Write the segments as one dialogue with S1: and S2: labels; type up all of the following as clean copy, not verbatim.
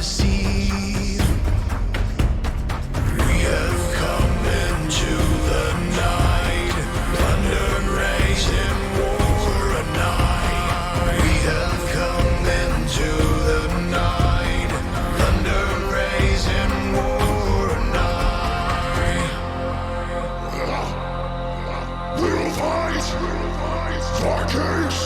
S1: deceive. We have come into the night, plunder and rage in war at night. We have come into the night, plunder and rage in war at night. We'll fight for kings,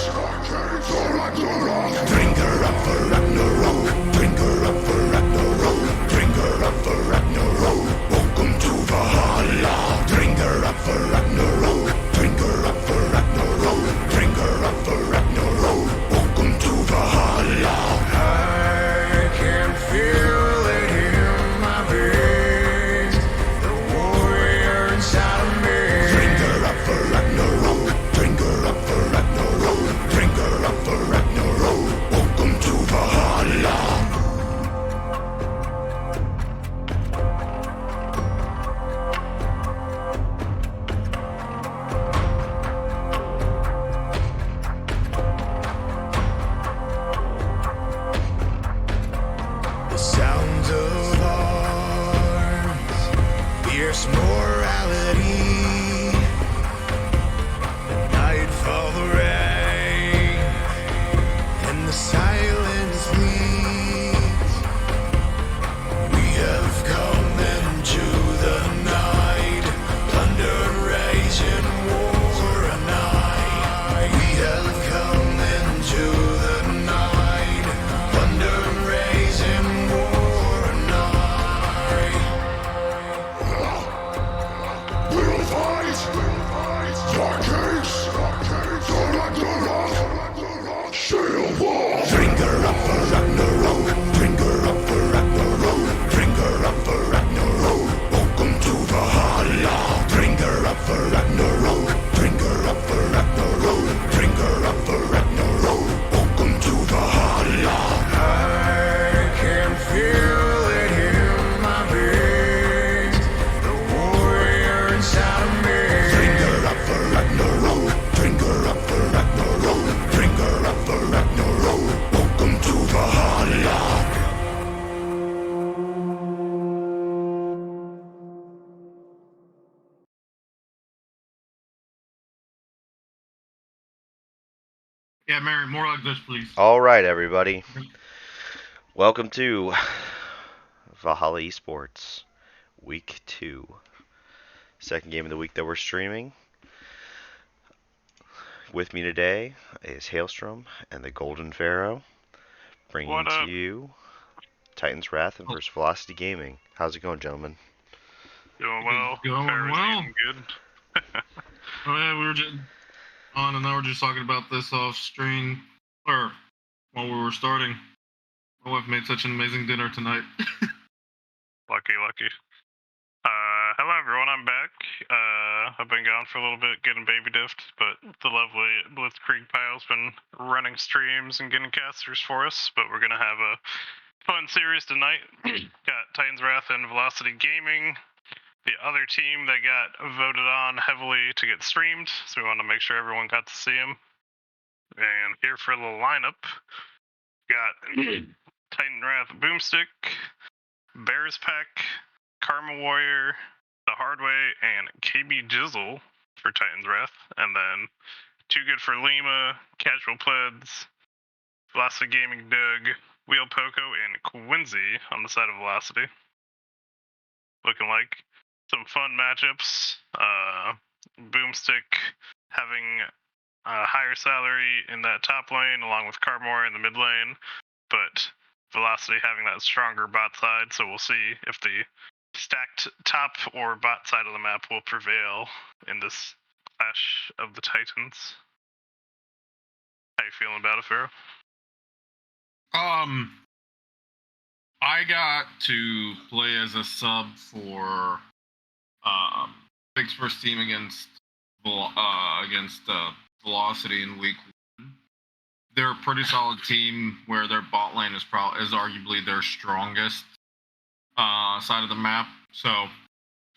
S1: for Ragnarok. Bring her up for Ragnarok. Bring her up for Ragnarok. Bring her up for Ragnarok. Welcome to Valhalla. Bring her up for Ragnarok. Bring her up for Ragnarok. Bring her up for Ragnarok. Welcome to Valhalla. I can feel it in my veins, the warrior inside of me. Bring her up for Ragnarok. Bring her up for Ragnarok. Bring her up for Ragnarok. Welcome to Valhalla. The sounds of arms, fierce morality. Nightfall, the rain, and the silence leads. We have come into the night, plunder, rage, and war at night. We have come into the night, plunder, rage, and war at night. We'll fight for kings, for Ragnarok. Sail war. Bring her up for Ragnarok. Bring her up for Ragnarok. Bring her up for Ragnarok. Welcome to Valhalla. Bring her up for Ragnarok. Bring her up for Ragnarok. Bring her up for Ragnarok. Welcome to Valhalla. I can feel it in my veins, the warrior inside of me. Bring her up for Ragnarok. Bring her up for Ragnarok. Bring her up for Ragnarok. Welcome to Valhalla.
S2: Yeah, Mary, more like this, please.
S3: All right, everybody. Welcome to Valhalla Esports, Week 2. Second game of the week that we're streaming. With me today is Hailstrom and the Golden Pharaoh, bringing
S4: What
S3: to
S4: up?
S3: you Titan's Wrath and versus Velocity Gaming. How's it going, gentlemen?
S4: Doing well.
S2: Going
S4: Farrah's
S2: well.
S4: eating good.
S2: Oh, yeah, we were just on, and now we're just talking about this off stream, or while we were starting. My wife made such an amazing dinner tonight.
S4: Lucky. Hello everyone, I'm back. I've been gone for a little bit getting baby diffed, but the lovely Blitzkrieg Pile's been running streams and getting casters for us, but we're gonna have a fun series tonight. Got Titan's Wrath and Velocity Gaming, the other team that got voted on heavily to get streamed, so we want to make sure everyone got to see him. And here for the lineup, got Titan Wrath Boomstick, Bears Pack, Karma Warrior, The Hard Way, and KB Jizzle for Titan's Wrath. And then Too Good for Lima, Casual Pleds, Velocity Gaming Doug, Wheel Poco, and Quincy on the side of Velocity. Looking like some fun matchups. Boomstick having a higher salary in that top lane, along with Carmore in the mid lane, but Velocity having that stronger bot side, so we'll see if the stacked top or bot side of the map will prevail in this clash of the Titans. How you feeling about it, Pharaoh?
S2: I got to play as a sub for Big's first team against Velocity in week 1. They're a pretty solid team where their bot lane is arguably their strongest side of the map. So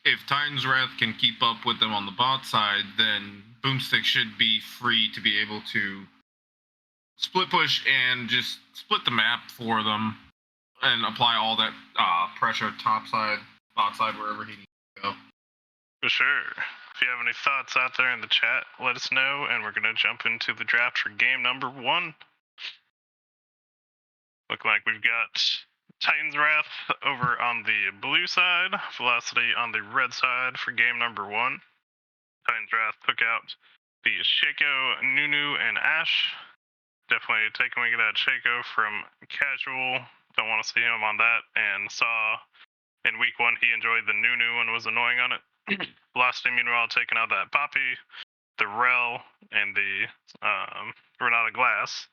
S2: if Titan's Wrath can keep up with them on the bot side, then Boomstick should be free to be able to split push and just split the map for them. and apply all that pressure topside, bot side, wherever he needs to go.
S4: For sure. If you have any thoughts out there in the chat, let us know, and we're gonna jump into the draft for game number 1. Look like we've got Titan's Wrath over on the blue side, Velocity on the red side for game number 1. Titan's Wrath took out the Shaco, Nunu, and Ash. Definitely taking a look at that Shaco from Casual. Don't want to see him on that, and saw in week 1 he enjoyed the Nunu and was annoying on it. Velocity, meanwhile, taking out that Poppy, the Rel, and the Renata Glass.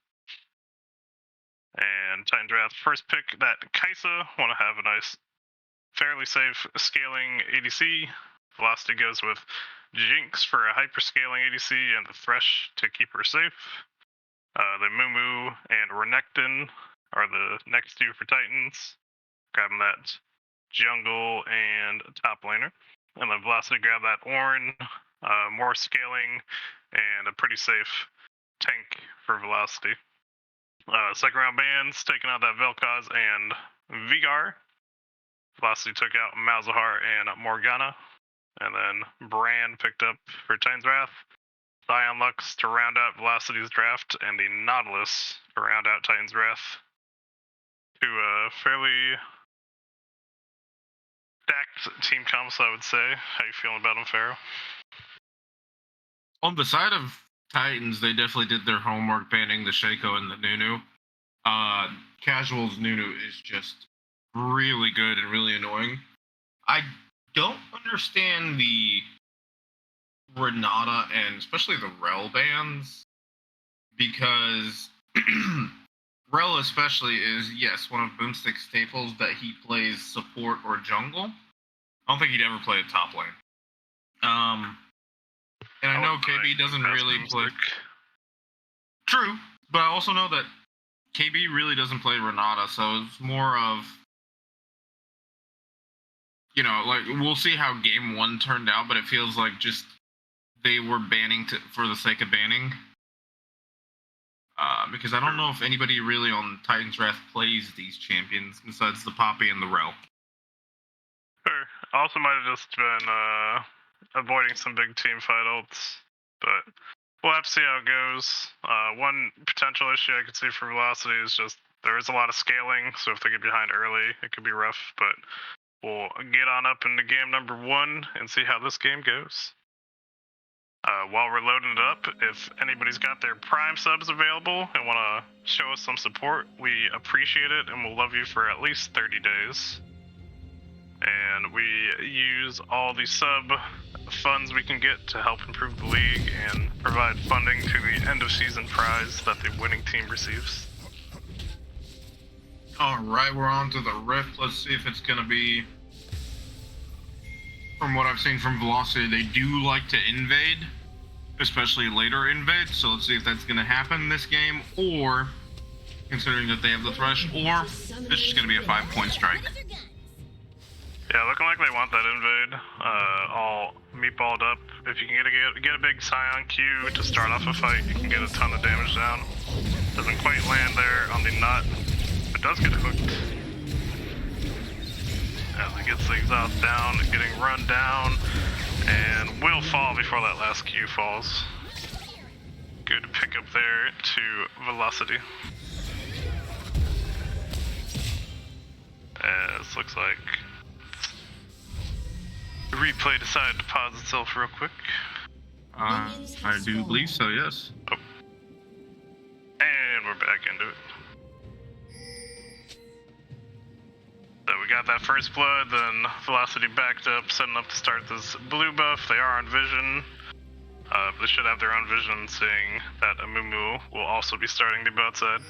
S4: And Titan's Wrath first pick that Kaisa. Want to have a nice, fairly safe scaling ADC. Velocity goes with Jinx for a hyper scaling ADC and the Thresh to keep her safe. The Mumu and Renekton are the next 2 for Titans. Grabbing that jungle and top laner. And then Velocity grab that Ornn, more scaling, and a pretty safe tank for Velocity. Second round bans, taking out that Vel'Koz and Vigar. Velocity took out Malzahar and Morgana. And then Brand picked up for Titan's Wrath. Zion Lux to round out Velocity's draft, and the Nautilus to round out Titan's Wrath. To a fairly stacked team comps, I would say. How you feeling about them, Pharaoh?
S2: On the side of Titans, they definitely did their homework banning the Shaco and the Nunu. Casual's Nunu is just really good and really annoying. I don't understand the Renata and especially the Rel bans, because Rel especially is, yes, one of Boomstick's staples that he plays support or jungle. I don't think he'd ever play a top lane. And I know KB doesn't really play. True, but I also know that KB really doesn't play Renata, so it's more of, you know, like, we'll see how game 1 turned out, but it feels like just they were banning for the sake of banning. Because I don't know if anybody really on Titan's Wrath plays these champions besides the Poppy and the Rel.
S4: Sure. Also might have just been avoiding some big team fight ults, but we'll have to see how it goes. One potential issue I could see for Velocity is just there is a lot of scaling, so if they get behind early, it could be rough, but we'll get on up into game number 1 and see how this game goes. While we're loading it up, if anybody's got their Prime subs available and want to show us some support, we appreciate it, and we'll love you for at least 30 days. And we use all the sub funds we can get to help improve the league and provide funding to the end of season prize that the winning team receives.
S2: Alright, we're on to the Rift. Let's see if it's going to be... From what I've seen from Velocity, they do like to invade, especially later invade, so let's see if that's going to happen this game, or, considering that they have the Thresh, or it's just going to be a 5-point strike.
S4: Yeah, looking like they want that invade, all meatballed up. If you can get a big Scion Q to start off a fight, you can get a ton of damage down. Doesn't quite land there on the nut, but does get hooked. As he gets the exhaust down, getting run down, and will fall before that last Q falls. Good pickup there to Velocity. This looks like the replay decided to pause itself real quick.
S2: I do believe so, yes.
S4: Oh. And we're back into it. So we got that first blood, then Velocity backed up, setting up to start this blue buff. They are on vision. They should have their own vision, seeing that Amumu will also be starting the bot side.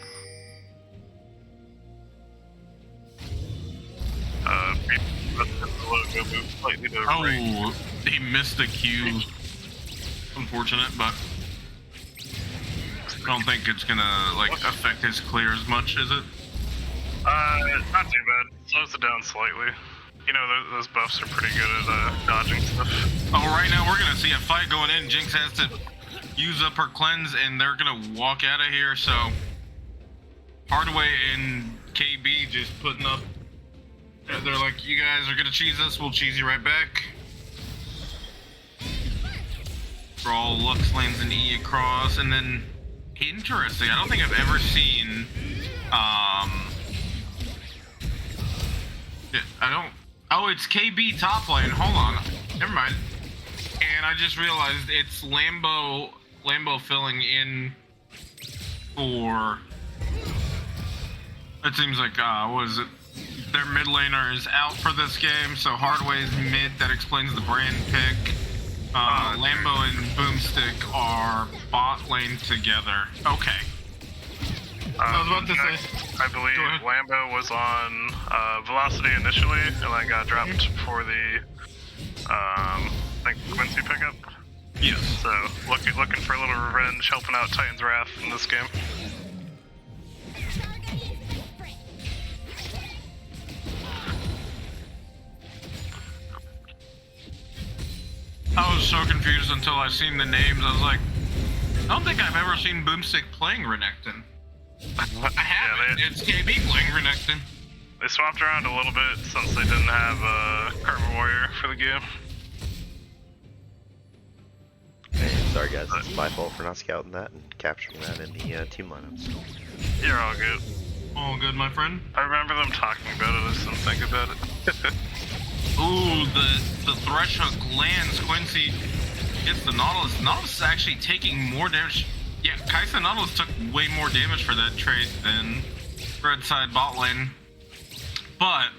S2: Oh, he missed the Q. Unfortunate, but I don't think it's gonna affect his clear as much, is it?
S4: Not too bad. Slows it down slightly. You know, those buffs are pretty good at dodging stuff.
S2: Oh, right now we're gonna see a fight going in. Jinx has to use up her cleanse, and they're gonna walk out of here. So Hardaway and KB just putting up. They're like, you guys are gonna cheese us, we'll cheese you right back. Brawl, Lux lands an E across, and then interesting. I don't think I've ever seen. I don't. Oh, it's KB top lane. Hold on. Never mind. And I just realized it's Lambo filling in for. It seems like what is it? Their mid laner is out for this game, so Hardway's mid. That explains the brand pick. Lambo and Boomstick are bot lane together. Okay. I was about to say.
S4: I believe Lambo was on Velocity initially, and then got dropped for the I think Quincy pickup.
S2: Yes.
S4: So looking for a little revenge, helping out Titan's Wrath in this game.
S2: I was so confused until I seen the names. I was like, I don't think I've ever seen Boomstick playing Renekton. I haven't. It's KB playing Renekton.
S4: They swapped around a little bit since they didn't have Carbon Warrior for the game.
S3: Hey, sorry guys, it's my fault for not scouting that and capturing that in the team lineups.
S4: You're all good.
S2: All good, my friend.
S4: I remember them talking about it, I just didn't think about it.
S2: Ooh, the Thresh Hook lands. Quincy gets the Nautilus. Nautilus is actually taking more damage. Yeah, Kaisa Nautilus took way more damage for that trade than red side bot lane. But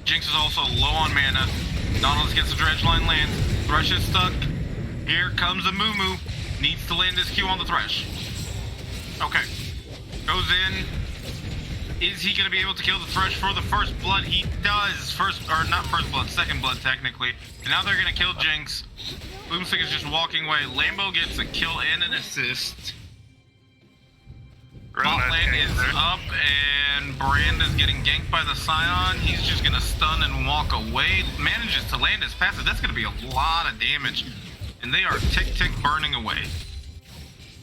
S2: Jinx is also low on mana. Nautilus gets the dredge line, lands. Thresh is stuck. Here comes a Moo. Needs to land his Q on the Thresh. Okay. Goes in. Is he going to be able to kill the Thresh for the first blood? He does. Not first blood, second blood technically. And now they're going to kill Jinx. Boomstick is just walking away. Lambo gets a kill and an assist. Bot lane is up, and Brand is getting ganked by the Scion. He's just going to stun and walk away. Manages to land his passive. That's going to be a lot of damage. And they are tick burning away.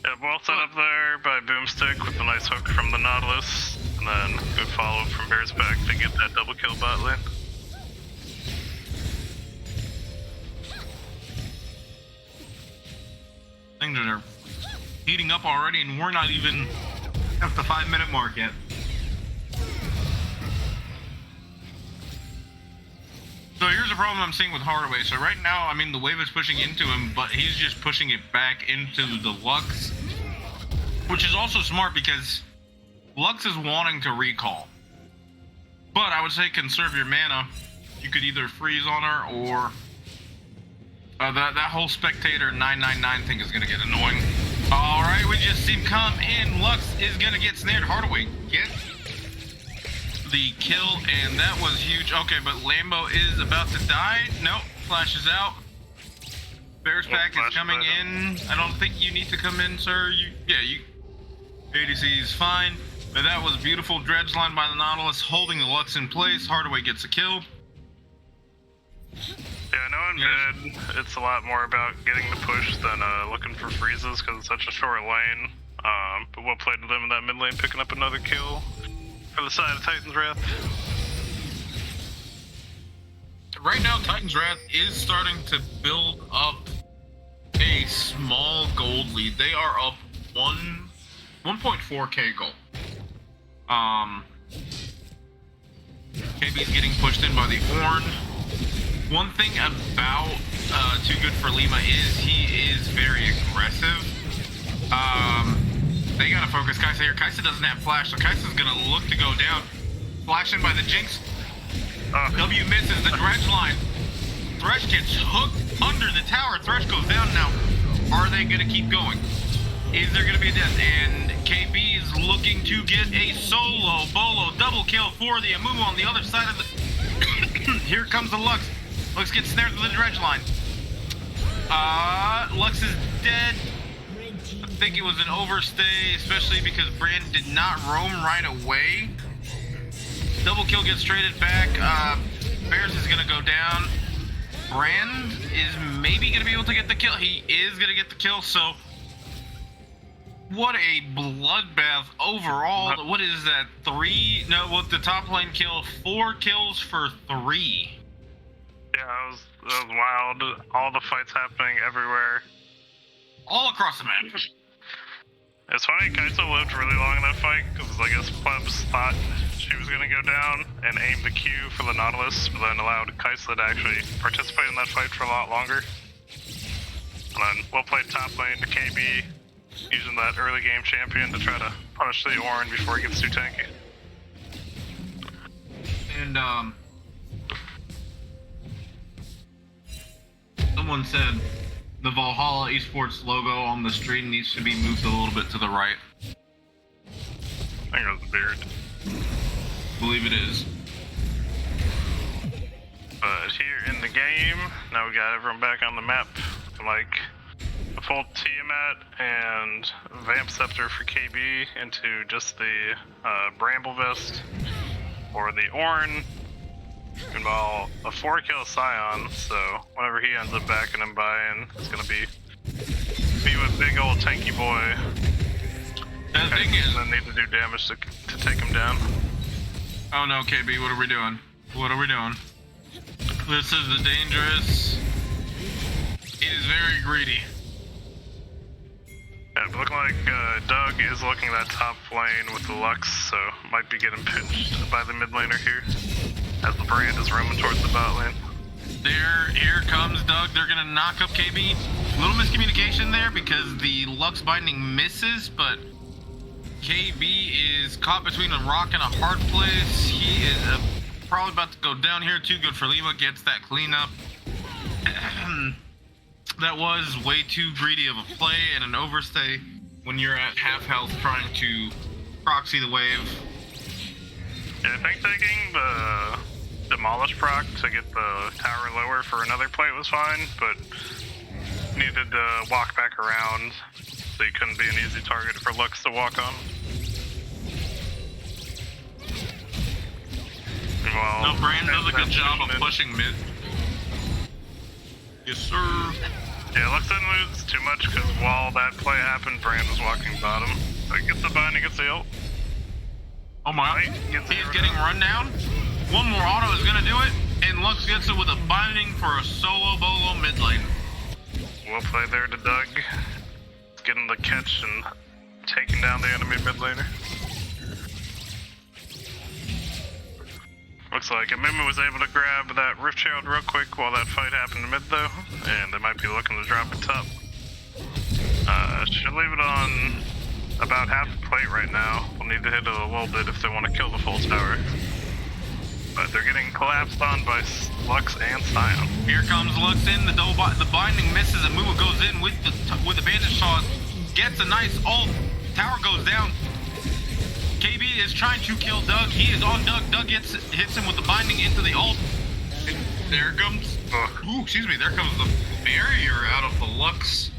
S4: Yeah, well set up there by Boomstick with a nice hook from the Nautilus. And then good follow from Bear's back to get that double kill bot lane.
S2: Things are heating up already, and we're not even at the 5-minute mark yet. So here's a problem I'm seeing with Hardaway. So right now, I mean, the wave is pushing into him, but he's just pushing it back into the Lux, which is also smart because Lux is wanting to recall. But I would say conserve your mana. You could either freeze on her or that whole spectator 999 thing is gonna get annoying. All right, we just see him come in. Lux is gonna get snared. Hardaway get the kill, and that was huge. Okay, but Lambo is about to die. Nope, flashes out. Bear's pack is coming in. I don't think you need to come in, sir. ADC is fine. But that was beautiful dredge line by the Nautilus, holding the Lux in place. Hardaway gets a kill.
S4: Yeah, I know in mid, it's a lot more about getting the push than looking for freezes because it's such a short lane. But well played to them in that mid lane, picking up another kill for the side of Titan's Wrath.
S2: Right now, Titan's Wrath is starting to build up a small gold lead. They are up 1.4k gold. KB's getting pushed in by the Ornn. One thing about Too Good for Lima is he is very aggressive. They gotta focus Kaisa here. Kaisa doesn't have flash, so Kaisa's gonna look to go down. Flashing by the Jinx. W misses the dredge line. Thresh gets hooked under the tower. Thresh goes down now. Are they gonna keep going? Is there gonna be a death? And KB is looking to get a solo bolo double kill for the Amumu on the other side of the. Here comes the Lux. Lux gets snared to the dredge line. Lux is dead. I think it was an overstay, especially because Brand did not roam right away. Double kill gets traded back. Bears is gonna go down. Brand is maybe gonna be able to get the kill. He is gonna get the kill, so What a bloodbath overall. What is that? 3? No, with the top lane kill, 4 kills for 3.
S4: Yeah, it was wild. All the fights happening everywhere.
S2: All across the map.
S4: It's funny, Kai'Sa lived really long in that fight, because I guess Plebs thought she was going to go down and aim the Q for the Nautilus, but then allowed Kai'Sa to actually participate in that fight for a lot longer. And then we'll play top lane to KB, using that early game champion to try to punish the Ornn before he gets too tanky.
S2: And, someone said the Valhalla Esports logo on the stream needs to be moved a little bit to the right.
S4: I think it was the beard.
S2: Believe it is.
S4: But here in the game, now we got everyone back on the map. Like a full Tiamat and Vamp Scepter for KB into just the Bramble Vest for the Ornn. Meanwhile, a 4-kill Scion, so whenever he ends up backing him by in, it's gonna be with big old tanky boy.
S2: The thing is,
S4: and then need to do damage to take him down.
S2: Oh no, KB, what are we doing? What are we doing? This is the dangerous. It is very greedy.
S4: Yeah, it look like Doug is looking at that top lane with the Lux, so might be getting pinched by the mid laner here, as the brand is roaming towards the bot lane.
S2: Here comes Doug. They're gonna knock up KB. A little miscommunication there because the Lux binding misses, but KB is caught between a rock and a hard place. He is probably about to go down here. Too good for Lima. Gets that cleanup. That was way too greedy of a play and an overstay when you're at half health trying to proxy the wave.
S4: Yeah, I think taking the Demolish proc to get the tower lower for another plate was fine, but needed to walk back around, so you couldn't be an easy target for Lux to walk on. Well,
S2: No, Brand does a good job of pushing mid. Yes, sir.
S4: Yeah, Lux didn't lose too much because while that play happened, Brand was walking bottom. So he gets the bind, he gets the ult.
S2: Oh my, he is getting run down. One more auto is gonna do it, and Lux gets it with a binding for a solo bolo mid lane.
S4: Well played there to Doug. Getting the catch and taking down the enemy mid laner. Looks like Amima was able to grab that Rift Shield real quick while that fight happened in mid though, and they might be looking to drop it top. Should leave it on about half the plate right now. We'll need to hit it a little bit if they want to kill the full tower. But they're getting collapsed on by Lux and Scion.
S2: Here comes Lux in, the binding misses, and Mumu goes in with the bandage toss, gets a nice ult, tower goes down. KB is trying to kill Doug, he is on Doug, Doug hits him with the binding into the ult. And there comes, there comes the barrier out of the Lux.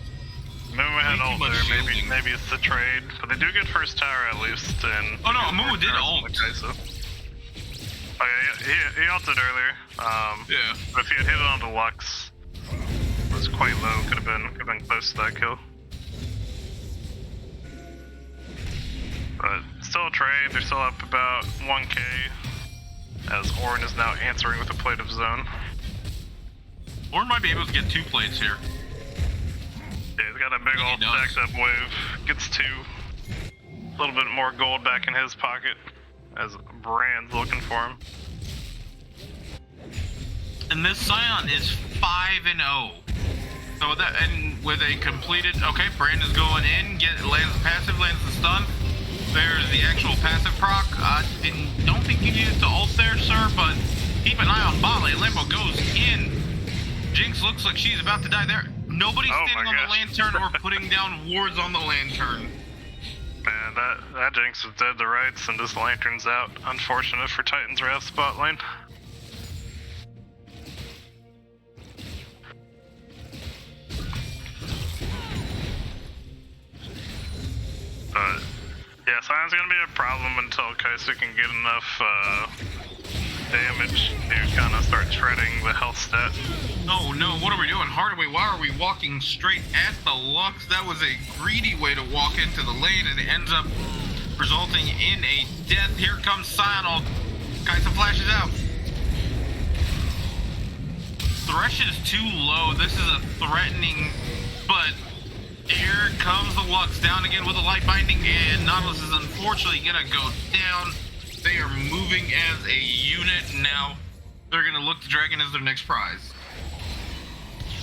S4: Mumu had ult there, maybe it's the trade, but they do get first tower at least, and...
S2: Oh no, Mumu did ult.
S4: Oh yeah, he ulted earlier.
S2: Yeah.
S4: But if he had hit it onto Lux, it was quite low. Could have been close to that kill. But still a trade. They're still up about 1k. As Ornn is now answering with a plate of zone.
S2: Ornn might be able to get 2 plates here.
S4: Yeah, he's got a big old stacked up wave. Gets 2. A little bit more gold back in his pocket. As Brand's looking for him.
S2: And this Scion is 5-0. So with a completed, okay, Brand is going in, lands the passive, lands the stun. There's the actual passive proc. Don't think you needed to ult there, sir, but keep an eye on bot lane. Limbo goes in. Jinx looks like she's about to die there. Nobody's standing on the lantern or putting down wards on the lantern.
S4: Man, that Jinx is dead to rights and this lantern's out. Unfortunate for Titan's Wrath spot lane. But yeah, Sion's gonna be a problem until Kai'Sa can get enough damage to kind of start shredding the health stat.
S2: Oh no, what are we doing? Hardaway, why are we walking straight at the Lux? That was a greedy way to walk into the lane, and it ends up resulting in a death. Here comes Scion, all kinds of flashes out. Thresh is too low. This is a threatening, but here comes the Lux down again with a light binding, and Nautilus is unfortunately gonna go down. They are moving as a unit now. They're gonna look to Dragon as their next prize.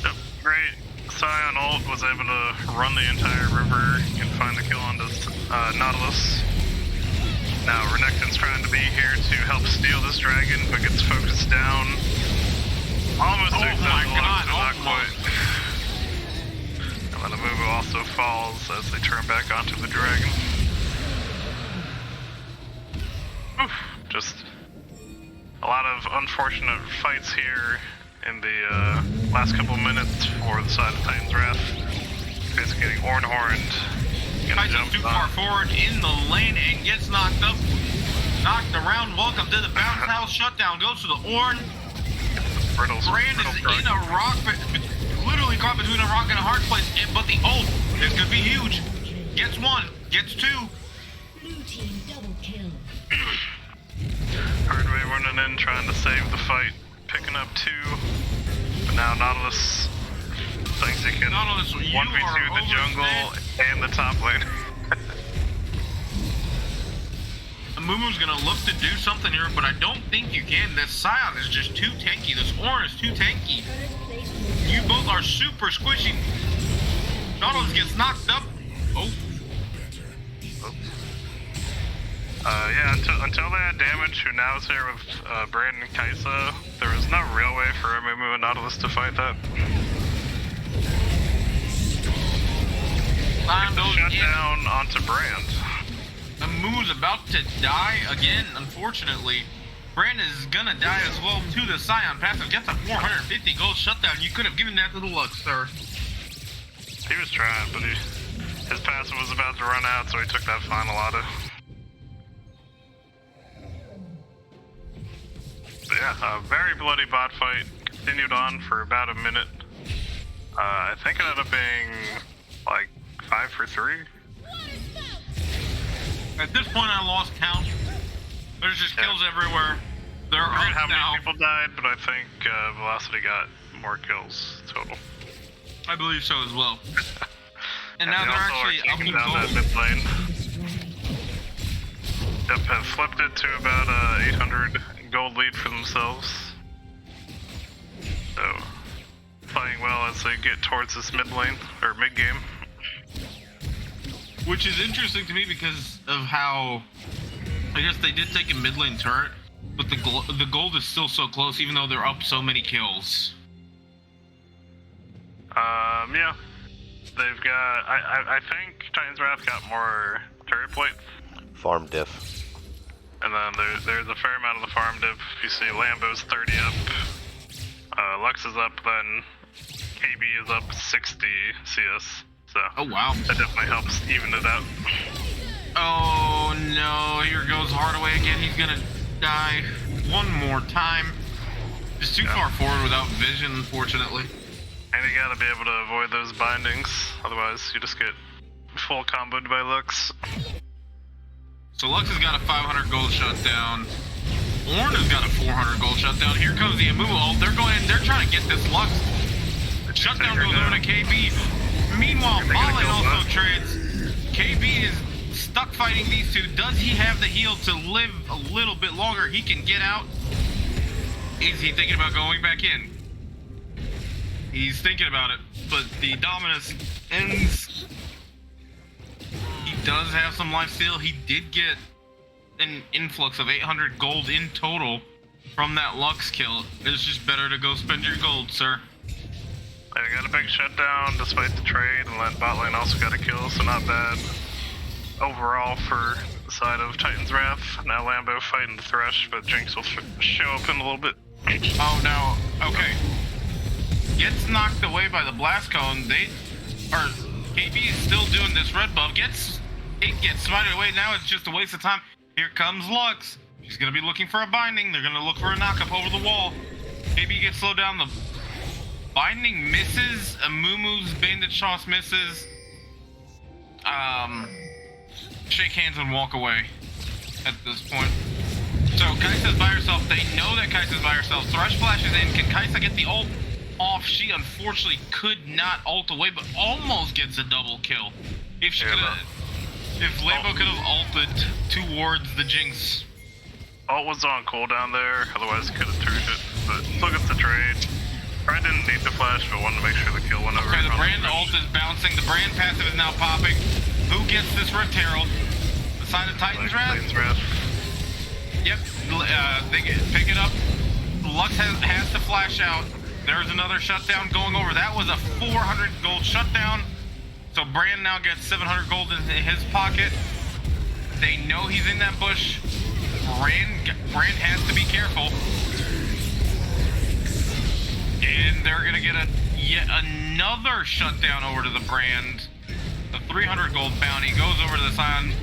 S4: Yep, great. Scion ult was able to run the entire river and find the kill on this Nautilus. Now Renekton's trying to be here to help steal this dragon, but gets focused down. Almost takes out the Lux, but not quite. And then the Mumu also falls as they turn back onto the dragon. Oof, just a lot of unfortunate fights here in the last couple minutes for the side of Titan's Wrath. Basically getting horned.
S2: Titan's too far forward in the lane and gets knocked up. Knocked around. Welcome to the bounce house. Shutdown goes to the Ornn. Brand is in a rock, literally caught between a rock and a hard place, but the ult is gonna be huge. Gets one, gets two.
S5: Blue team double kill.
S4: Hardway running in, trying to save the fight, picking up two. But now Nautilus thinks he can 1v2 the jungle and the top lane.
S2: Mumu's gonna look to do something here, but I don't think you can. This Scion is just too tanky. This Ornn is too tanky. You both are super squishy. Nautilus gets knocked up. Oh.
S4: Yeah, until they had damage, who now is here with Brand and Kaisa, there was no real way for Mumu and Nautilus to fight that. Shut down onto Brand.
S2: Mumu's about to die again, unfortunately. Brand is gonna die as well too. The Scion passive gets a 450 gold shutdown. You could have given that to the Lux, sir.
S4: He was trying, but his passive was about to run out, so he took that final auto. But yeah, a very bloody bot fight. Continued on for about a minute. I think it ended up being like 5 for 3.
S2: At this point, I lost count. There's just kills everywhere. They're
S4: I forget
S2: up
S4: how
S2: now.
S4: many people died, but I think Velocity got more kills total.
S2: I believe so as well. And
S4: And
S2: now
S4: they
S2: they're
S4: also
S2: actually
S4: are
S2: up in
S4: taking down that
S2: gold.
S4: mid lane. Yep, have flipped it to about 800 gold lead for themselves. So, playing well as they get towards this mid lane, or mid game.
S2: Which is interesting to me because of how, I guess they did take a mid lane turret, but the gold is still so close even though they're up so many kills.
S4: Yeah. They've got, I think Titan's Wrath got more turret plates.
S3: Farm diff.
S4: And then there's a fair amount of the farm diff. You see Lambo's 30 up, Lux is up, then KB is up 60 CS. So
S2: Oh wow.
S4: that definitely helps even it out.
S2: Oh no, here goes Hardaway again. He's gonna die one more time. Just too far forward without vision, unfortunately.
S4: And you gotta be able to avoid those bindings, otherwise you just get full comboed by Lux.
S2: So Lux has got a 500 gold shutdown. Ornn has got a 400 gold shutdown. Here comes the Amumu ult. They're going in, they're trying to get this Lux. Shutdown goes over to KB. Meanwhile, Ballin also trades. KB is stuck fighting these two. Does he have the heal to live a little bit longer? He can get out. Is he thinking about going back in? He's thinking about it, but the Dominus ends. He does have some lifesteal. He did get an influx of 800 gold in total from that Lux kill. It's just better to go spend your gold, sir.
S4: They got a big shutdown despite the trade, and then bot lane also got a kill, so not bad overall for the side of Titan's Wrath. Now Lambo fighting the Thresh, but Jinx will show up in a little bit.
S2: Oh, now, okay. Gets knocked away by the blast cone. KB is still doing this red buff. It gets smited away. Now it's just a waste of time. Here comes Lux. She's gonna be looking for a binding. They're gonna look for a knock up over the wall. Maybe he gets slowed down. The binding misses. Amumu's bandit toss misses. Shake hands and walk away at this point. So Kai'Sa's by herself. They know that Kai'Sa's by herself. Thresh flashes in. Can Kai'Sa get the ult off? She unfortunately could not ult away, but almost gets a double kill. If she could have, if Labo could have ulted towards the Jinx.
S4: Ult was on cooldown there, otherwise could have turned it, but still gets the trade. Brand didn't need the flash, but wanted to make sure the kill went over.
S2: Okay, the Brand ult is bouncing. The Brand passive is now popping. Who gets this Rift Herald? The side of Titan's Wrath?
S4: Titan's Wrath.
S2: Yep, they pick it up. Lux has to flash out. There's another shutdown going over. That was a 400 gold shutdown. So Brand now gets 700 gold in his pocket. They know he's in that bush. Brand has to be careful. And they're gonna get yet another shutdown over to the Brand. The 300 gold bounty goes over to the Scion,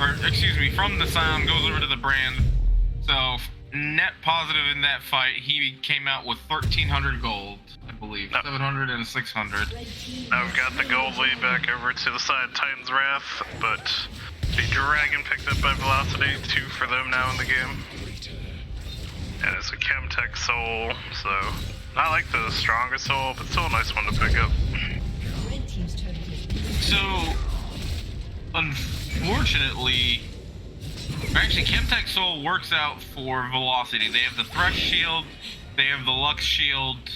S2: or excuse me, from the Scion goes over to the Brand. So net positive in that fight, he came out with 1,300 gold, I believe, 700 and 600.
S4: Now we've got the gold lead back over to the side of Titan's Wrath, but the Dragon picked up by Velocity, 2 for them now in the game. And it's a Chemtech soul, so not like the strongest soul, but still a nice one to pick up.
S5: Red team's turret has been
S2: So, unfortunately, actually, Chemtech Soul works out for Velocity. They have the Thresh Shield, they have the Lux Shield,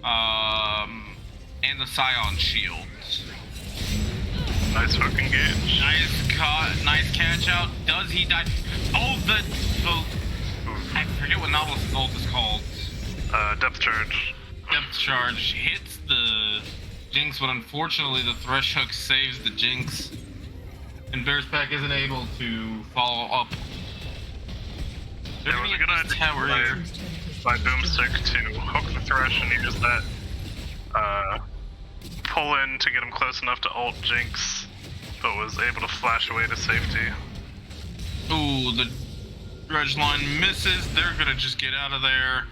S2: and the Scion Shield.
S4: Nice fucking gauge.
S2: Nice catch out. Does he die? Oh, I forget what Nautilus' ult is called.
S4: Depth charge.
S2: Depth charge hits the Jinx, but unfortunately the Thresh Hook saves the Jinx. And Bear's Pack isn't able to follow up. They're
S4: It was
S2: gonna
S4: a good
S2: get this
S4: idea
S2: tower here.
S4: by Boomstick to hook the Thresh and use that pull in to get him close enough to ult Jinx, but was able to flash away to safety.
S2: Ooh, the dredge line misses. They're gonna just get out of there.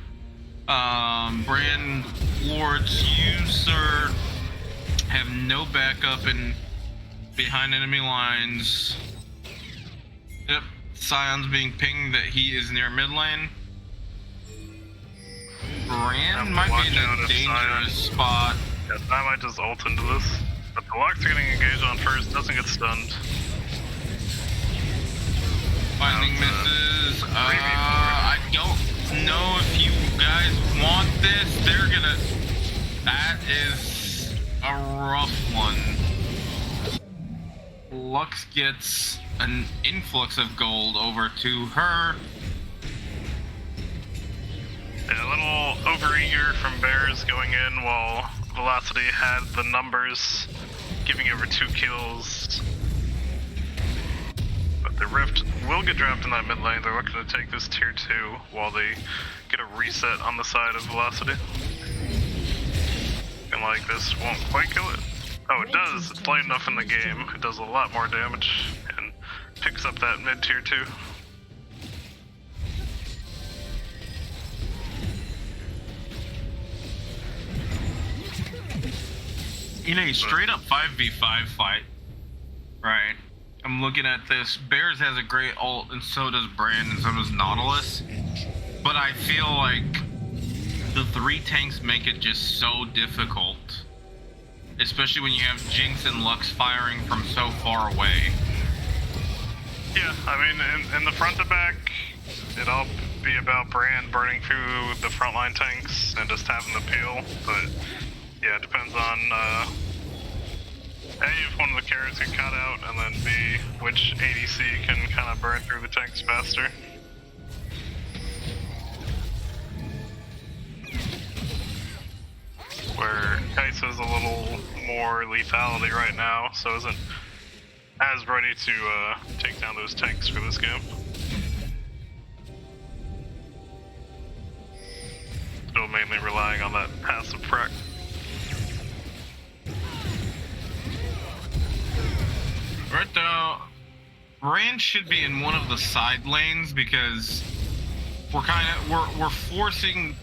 S2: Brand Lord's user have no backup in behind enemy lines. Yep, Scion's being pinged that he is near mid lane. Brand might be in a dangerous spot.
S4: Yes, I might just ult into this. But the Lux getting engaged on first, doesn't get stunned.
S2: Finding misses. I don't know if you guys want this. They're gonna. That is a rough one. Lux gets an influx of gold over to her.
S4: Yeah, a little overeager from Bears going in while Velocity had the numbers, giving over 2 kills. But the Rift will get dropped in that mid lane. They're looking to take this tier 2 while they get a reset on the side of Velocity. And like this won't quite kill it. Oh, it does. It's late enough in the game. It does a lot more damage and picks up that mid tier 2.
S2: In a straight up 5v5 fight, right? I'm looking at this. Bears has a great ult, and so does Brand, and so does Nautilus. But I feel like the 3 tanks make it just so difficult. Especially when you have Jinx and Lux firing from so far away.
S4: Yeah, I mean, in the front to back, it'll be about Brand burning through the frontline tanks and just having the peel, but yeah, it depends on A, if one of the carrots get cut out, and then B, which ADC can kind of burn through the tanks faster. Where Kai'Sa's a little more lethality right now, so isn't as ready to take down those tanks for this game. Still mainly relying on that passive prec.
S2: Right now, Brand should be in one of the side lanes because we're forcing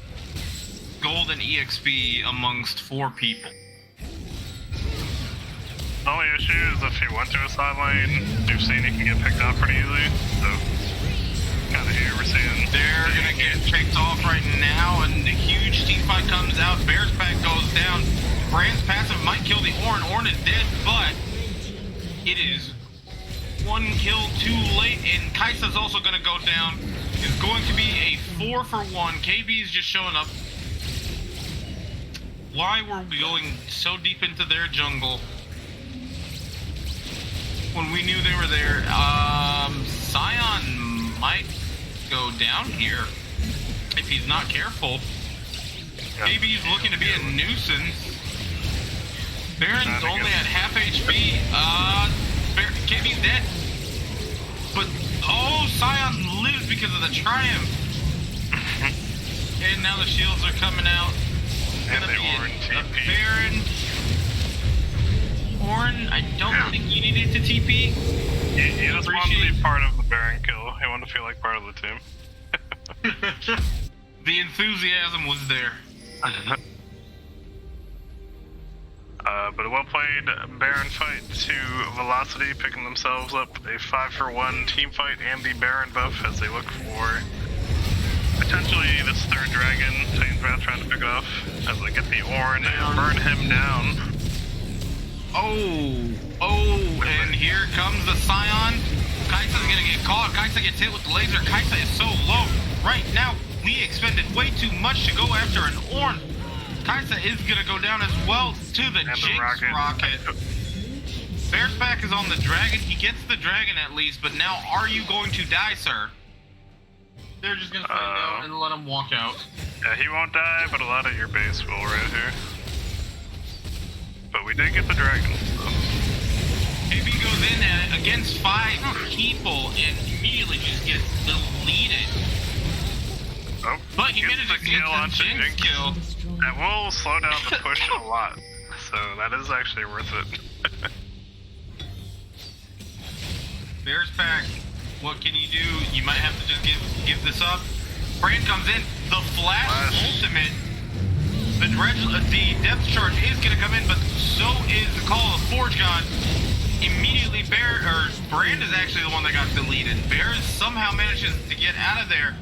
S2: gold and EXP amongst 4 people.
S4: The only issue is if he went to a side lane, you've seen he can get picked off pretty easily. So kind of here we're seeing
S2: They're gonna get picked off right now, and the huge team fight comes out. Bear's pack goes down. Brand's passive might kill the Ornn. Ornn is dead, but it is 1 kill too late, and Kaisa's also gonna go down. It's going to be a 4 for 1. KB is just showing up. Why were we going so deep into their jungle when we knew they were there? Sion might go down here if he's not careful. Maybe he's looking to be a nuisance. Baron's only at half HP. KB's dead. But, oh, Sion lives because of the triumph. And now the shields are coming out.
S4: and the Ornn TP.
S2: Baron. Ornn, I don't think you needed to TP.
S4: He just wanted to be part of the Baron kill. He wanted to feel like part of the team.
S2: The enthusiasm was there.
S4: But a well-played Baron fight to Velocity, picking themselves up a 5-for-1 team fight and the Baron buff as they look for potentially this third dragon. Titan's Wrath trying to pick it off as they get the Ornn and burn him down.
S2: Oh, and here comes the Sion. Kai'Sa's gonna get caught. Kai'Sa gets hit with the laser. Kai'Sa is so low. Right now, we expended way too much to go after an Ornn. Kai'Sa is gonna go down as well to the Jinx rocket. Bear's back is on the dragon. He gets the dragon at least, but now are you going to die, sir? They're just gonna find out and let him walk out.
S4: Yeah, he won't die, but a lot of your base will right here. But we did get the dragon, so.
S2: KB goes in at against 5 people and immediately just gets deleted.
S4: Oh,
S2: But he
S4: gets
S2: manages
S4: the
S2: to get
S4: kill
S2: the
S4: onto
S2: Jinx kill.
S4: That will slow down the push a lot, so that is actually worth it.
S2: Bear's back. What can you do? You might have to just give this up. Brand comes in. The Flash ultimate. The depth charge is gonna come in, but so is the Call of the Forge God. Immediately, Brand is actually the one that got deleted. Bear somehow manages to get out of there.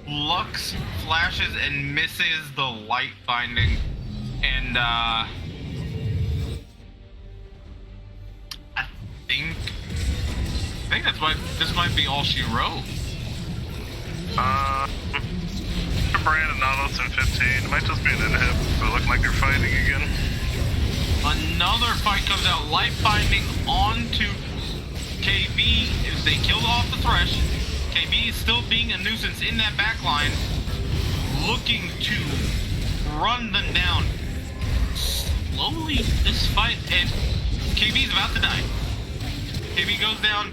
S2: Lux flashes and misses the light binding, and I think this might be all she wrote.
S4: Brand and Nautilus in 15. It might just be an inhib, but it looked like they're fighting again.
S2: Another fight comes out. Light binding onto KB. They killed off the Thresh. KB is still being a nuisance in that back line, looking to run them down. Slowly, this fight, and KB is about to die. KB goes down.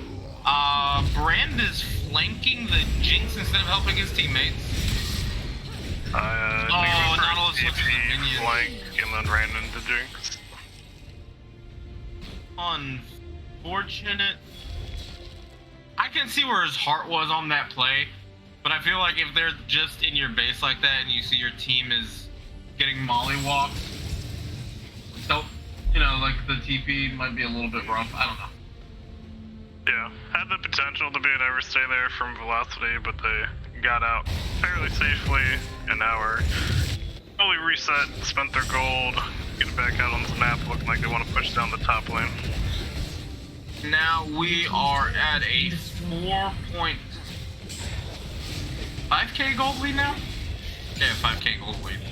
S2: Brand is flanking the Jinx instead of helping his teammates. Nautilus looks at the minions.
S4: Flank and then ran into Jinx.
S2: Unfortunate. I can see where his heart was on that play, but I feel like if they're just in your base like that and you see your team is getting mollywalked, so, like the TP might be a little bit rough. I don't know.
S4: Yeah, had the potential to be an overstay there from Velocity, but they got out fairly safely, and now are fully reset, spent their gold, get back out on the map, looking like they want to push down the top lane.
S2: Now we are at a 4.5k gold lead now? Yeah, 5k gold lead.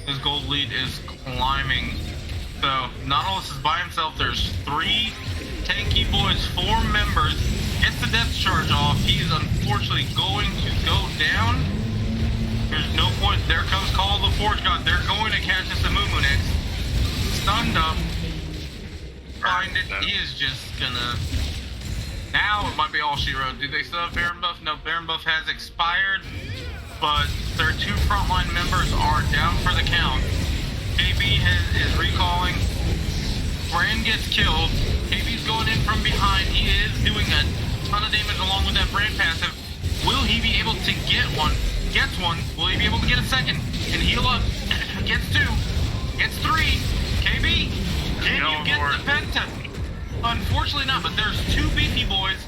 S2: His gold lead is climbing. So, Nautilus is by himself. There's 3 tanky boys, 4 members. Gets the depth charge off. He is unfortunately going to go down. There's no point. There comes Call of the Forge God. They're going to catch us the Moo next. Stunned up. Find it. He is just gonna. Now it might be all she wrote. Do they still have Baron buff? No, Baron buff has expired, but their 2 frontline members are down for the count. KB is recalling. Brand gets killed. KB's going in from behind. He is doing a ton of damage along with that brand passive. Will he be able to get one? Gets one. Will he be able to get a second? And heal up. Gets two. Gets three. KB, can you get the penta? Unfortunately not, but there's two beefy boys.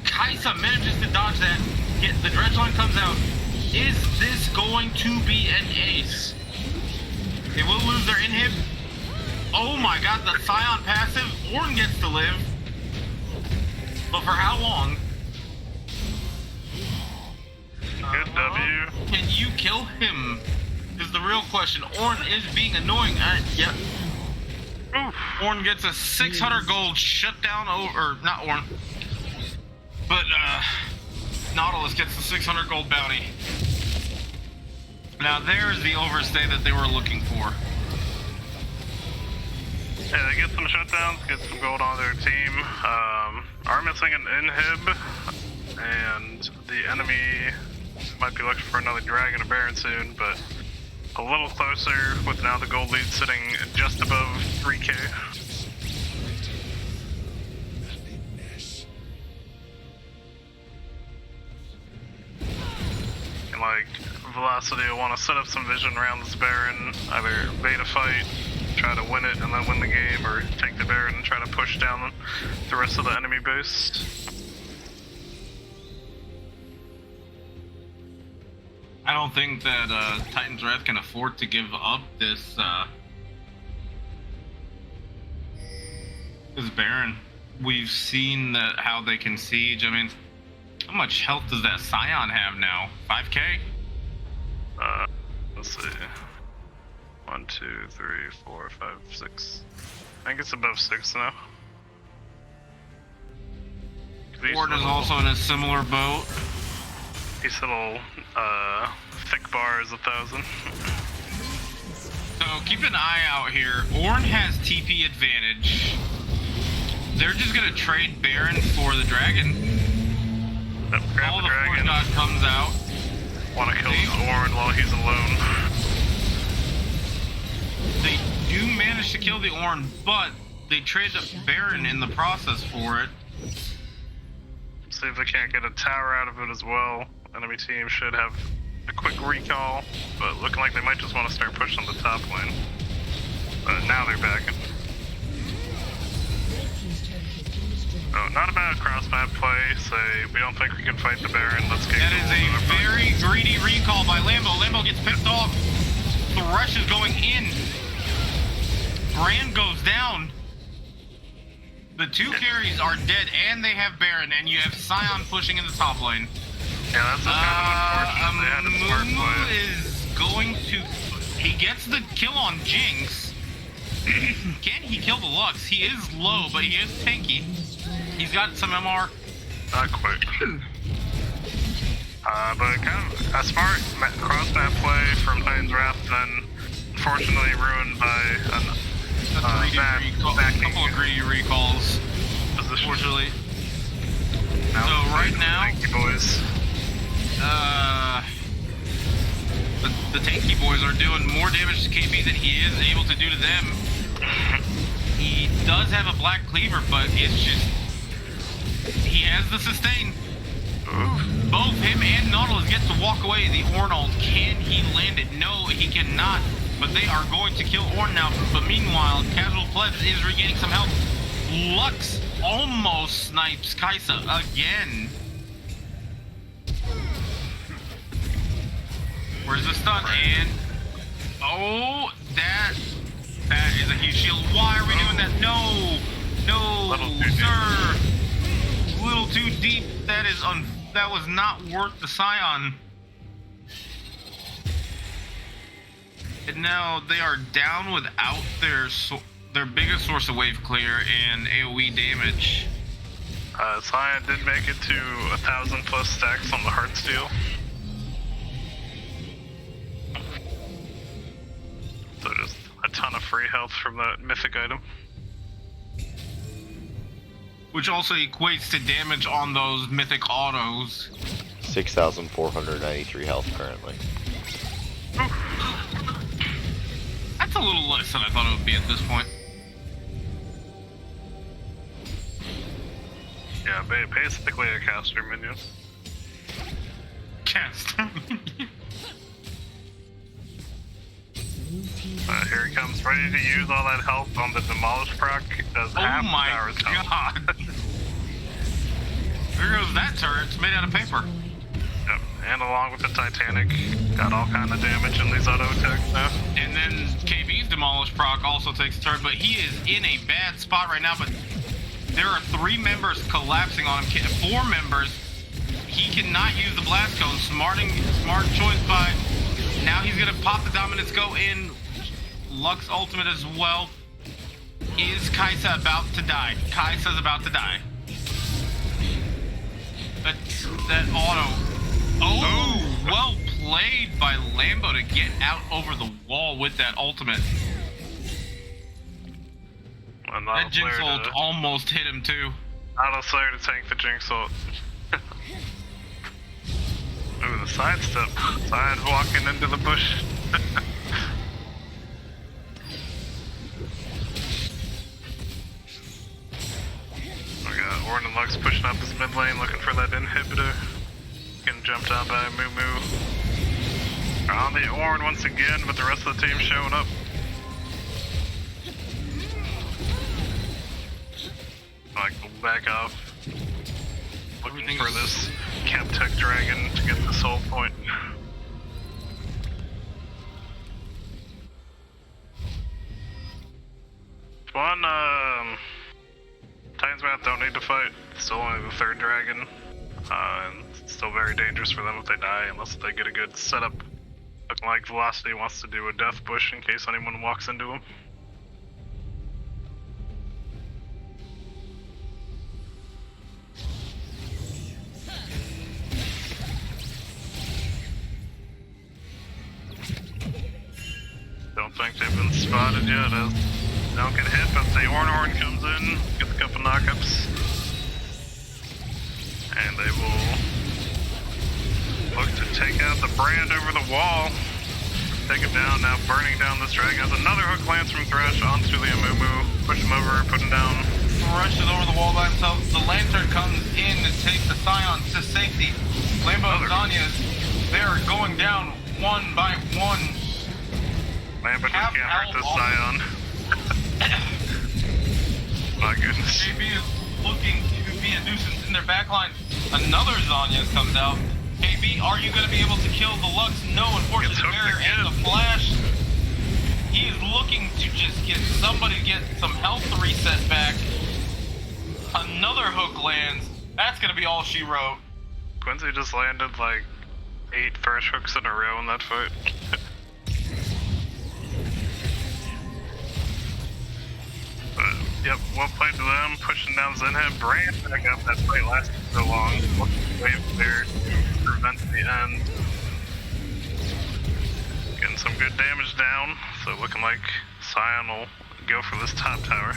S2: Kaisa manages to dodge that. The dredge line comes out. Is this going to be an ace? They will lose their inhib. Oh my god, the Scion passive. Orn gets to live. But for how long?
S4: Good W.
S2: Can you kill him? Is the real question. Orn is being annoying. Yep.
S4: Oof.
S2: Orn gets a 600 gold shutdown over, not Orn, but Nautilus gets the 600 gold bounty. Now there's the overstay that they were looking for.
S4: Yeah, they get some shutdowns, get some gold on their team. Are missing an inhib, and the enemy might be looking for another dragon or baron soon, but a little closer with now the gold lead sitting just above 3k. And like Velocity will want to set up some vision around this baron, either bait a fight, try to win it and then win the game, or take the baron and try to push down the rest of the enemy base.
S2: I don't think that Titan's Wrath can afford to give up this Baron. We've seen that how they can siege. I mean, how much health does that Scion have now? 5k?
S4: Let's see. 1, 2, 3, 4, 5, 6. I think it's above 6 now.
S2: Orn is also in a similar boat.
S4: These little thick bar is 1,000.
S2: So keep an eye out here. Orn has TP advantage. They're just gonna trade Baron for the dragon.
S4: Yep, grab
S2: All
S4: the
S2: the
S4: dragon.
S2: Force God comes out.
S4: Want to kill Orn while he's alone.
S2: They do manage to kill the Orn, but they trade the Baron in the process for it.
S4: See if they can't get a tower out of it as well. Enemy team should have a quick recall, but looking like they might just want to start pushing the top lane. But now they're backing. Oh, not a bad cross-map play. Say, we don't think we can fight the Baron. Let's get
S2: That is a very greedy recall by Lambo. Lambo gets pissed off. The rush is going in. Brand goes down. The two carries are dead, and they have Baron, and you have Scion pushing in the top lane.
S4: Yeah, that's kind of unfortunate. They had a smart
S2: Mumu
S4: play.
S2: is going to... He gets the kill on Jinx. Can he kill the Lux? He is low, but he is tanky. He's got some MR.
S4: Not quite. But kind of a smart cross-map play from Titan's Wrath, then unfortunately ruined by
S2: a couple of greedy recalls, unfortunately. So right now,
S4: thank you boys.
S2: The tanky boys are doing more damage to KB than he is able to do to them. He does have a black cleaver, but it's just he has the sustain. Both him and Nautilus get to walk away. The Orn ult, can he land it? No, he cannot. But they are going to kill Orn now. But meanwhile, Casual Plebs is regaining some health. Lux almost snipes Kaisa again. Where's the stun? And oh, that is a huge shield. Why are we doing that? No, sir. Little too deep. That is that was not worth the Scion. And now they are down without their biggest source of wave clear and AoE damage.
S4: Scion did make it to 1,000 plus stacks on the Heartsteel. So just a ton of free health from that mythic item.
S2: Which also equates to damage on those mythic autos.
S3: 6,493 health currently.
S2: That's a little less than I thought it would be at this point.
S4: Yeah, basically a caster minion.
S2: Cast.
S4: Here he comes, ready to use all that health on the demolish proc as
S2: Oh
S4: half
S2: my
S4: power health.
S2: god. There goes that turret. It's made out of paper.
S4: Yep. And along with the Titanic, got all kind of damage in these auto attacks now.
S2: And then KB's Demolish proc also takes a turn, but he is in a bad spot right now. But there are 3 members collapsing on him. 4 members. He cannot use the blast cone. Smart choice by. Now he's gonna pop the dominance, go in. Lux ultimate as well. Is Kaisa about to die? Kaisa's about to die. But that auto. Oh, well played by Lambo to get out over the wall with that ultimate. That Jinx ult almost hit him too.
S4: Auto Slayer to tank the Jinx ult. Ooh, the side step. Side walking into the bush. We got Ornn and Lux pushing up this mid lane, looking for that inhibitor. Getting jumped out by Moo Moo. On the Ornn once again, but the rest of the team showing up. Like, back off. Looking for this Captech Dragon to get the soul point. One, Titan's Wrath don't need to fight. It's still only the 3rd dragon. And it's still very dangerous for them if they die, unless they get a good setup. Looking like Velocity wants to do a death bush in case anyone walks into him. Don't think they've been spotted yet. As they don't get hit, but the Ornn comes in, gets a couple knockups. And they will look to take out the brand over the wall. Take him down, now burning down this dragon. As another hook lands from Thresh onto the Amumu. Push him over, put him down.
S2: Thresh is over the wall by himself. The Lantern comes in to take the Scion to safety. Lambo and Zanya's, they're going down one by one.
S4: Man, but just can't hurt this Scion. My goodness.
S2: JB is looking to be a nuisance in their backline. Another Zanya's comes out. KB, are you going to be able to kill the Lux? No, unfortunately, the barrier and the flash. He is looking to just get somebody to get some health reset back. Another hook lands. That's going to be all she wrote.
S4: Quincy just landed like 8 Thresh hooks in a row in that fight. But, yep, well played to them, pushing down Zenhead. Brand back up, that fight lasted so long. Wave there to prevent the end. Getting some good damage down, so looking like Scion will go for this top tower.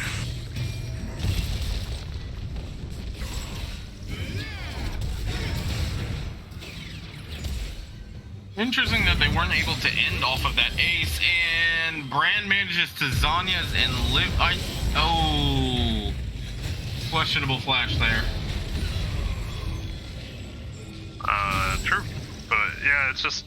S2: Interesting that they weren't able to end off of that ace, and Brand manages to Zanya's and live. Oh, questionable flash there.
S4: True. But yeah, it's just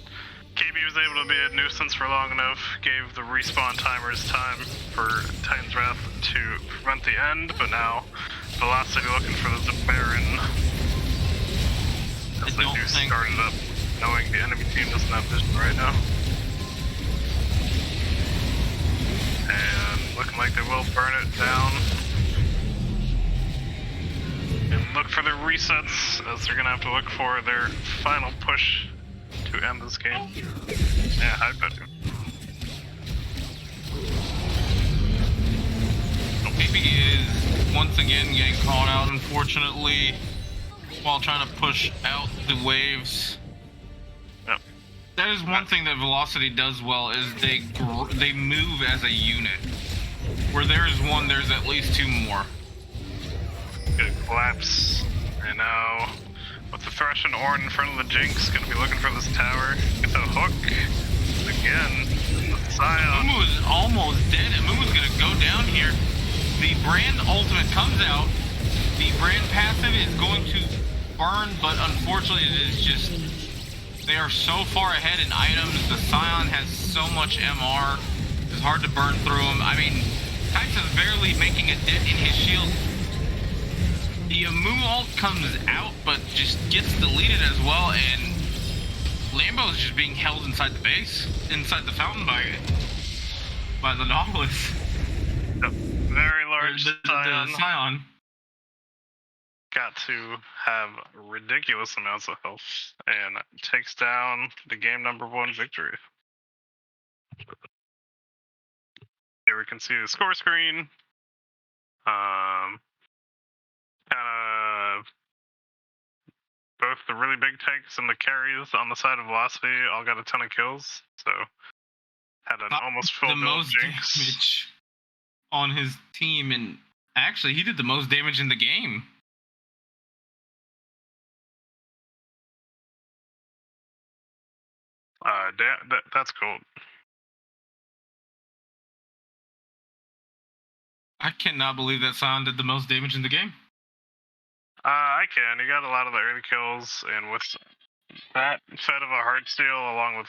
S4: KB was able to be a nuisance for long enough, gave the respawn timers time for Titan's Wrath to prevent the end, but now Velocity looking for the Baron. As they do start it up, knowing the enemy team doesn't have vision right now. And looking like they will burn it down. And look for the resets, as they're gonna have to look for their final push to end this game. Yeah, I bet you.
S2: KB is once again getting caught out, unfortunately, while trying to push out the waves.
S4: Yep.
S2: That is one thing that Velocity does well, is they move as a unit. Where there is one, there's at least 2 more.
S4: Good collapse. And now, with the Thresh and Ornn in front of the Jinx, gonna be looking for this tower. Get the hook. Again, the Scion.
S2: Mumu is almost dead, and Mumu's gonna go down here. The Brand ultimate comes out. The brand passive is going to burn, but unfortunately it is just, they are so far ahead in items. The Scion has so much MR. It's hard to burn through him. I mean, Kai'Sa's barely making a dent in his shield. The Amu ult comes out, but just gets deleted as well, and Lambo is just being held inside the base, inside the fountain by the Nautilus.
S4: The very large
S2: The Scion.
S4: Got to have ridiculous amounts of health and takes down the game number 1 victory. Here we can see the score screen. Kind of both the really big tanks and the carries on the side of Velocity all got a ton of kills. So had an almost full
S2: the
S4: build
S2: most
S4: Jinx.
S2: damage on his team, and actually he did the most damage in the game.
S4: That's cool.
S2: I cannot believe that Scion did the most damage in the game.
S4: I can. He got a lot of the early kills, and with that fed of a Heartsteel along with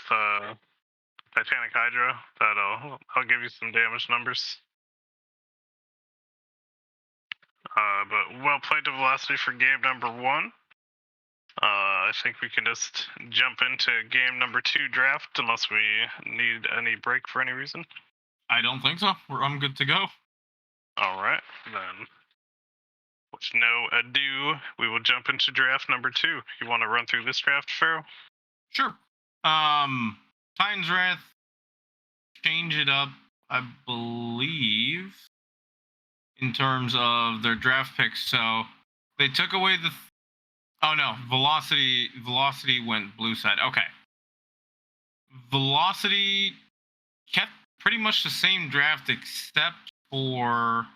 S4: Titanic Hydra, I'll give you some damage numbers. But well played to Velocity for game number 1. I think we can just jump into game number 2 draft unless we need any break for any reason.
S2: I don't think so. I'm good to go.
S4: All right, then. With no ado, we will jump into draft number 2. You want to run through this draft, Pharaoh?
S2: Sure. Titan's Wrath, change it up, I believe, in terms of their draft picks. So they took away the. Oh no, Velocity went blue side. Okay. Velocity kept pretty much the same draft except for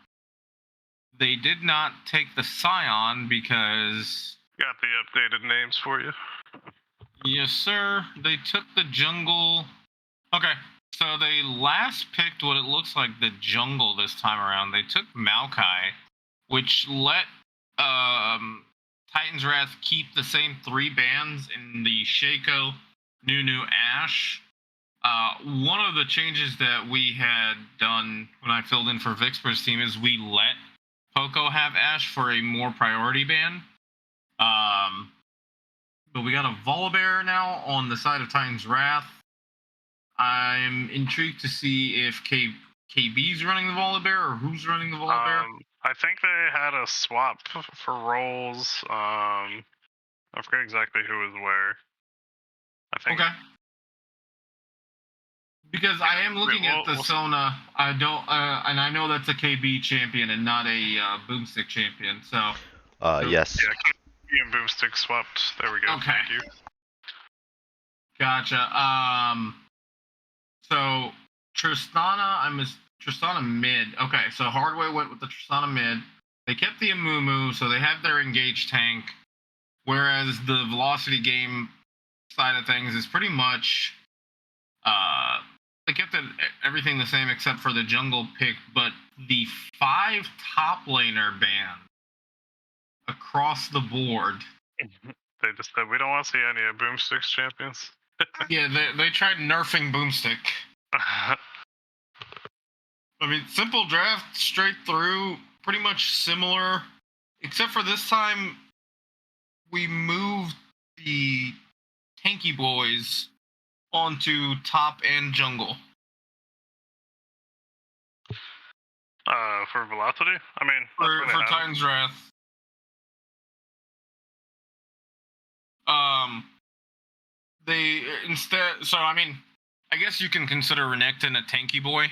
S2: they did not take the Scion because.
S4: Got the updated names for you.
S2: Yes, sir. They took the jungle. Okay, so they last picked what it looks like the jungle this time around. They took Maokai, which let Titan's Wrath keep the same 3 bans in the Shaco, Nunu, Ashe. One of the changes that we had done when I filled in for Vixper's team is we let Poco have Ashe for a more priority ban. But we got a Volibear now on the side of Titan's Wrath. I'm intrigued to see if KB's running the Volibear or who's running the Volibear.
S4: I think they had a swap for roles. I forget exactly who was where. I think.
S2: Okay. Because I am looking at the Sona. I don't, and I know that's a KB champion and not a Boomstick champion. So.
S3: Yes.
S4: Yeah, KB and Boomstick swapped. There we go.
S2: Okay.
S4: Thank you.
S2: Gotcha. So Tristana, Tristana mid. Okay, so Hardway went with the Tristana mid. They kept the Amumu, so they have their engaged tank. Whereas the Velocity game side of things is pretty much they kept everything the same except for the jungle pick, but the 5 top laner ban across the board.
S4: They just said we don't want to see any of Boomstick's champions.
S2: Yeah, they tried nerfing Boomstick. I mean, simple draft, straight through, pretty much similar, except for this time we moved the tanky boys onto top and jungle.
S4: For Velocity? I mean,
S2: for Titan's Wrath. They instead, so I mean, I guess you can consider Renekton a tanky boy,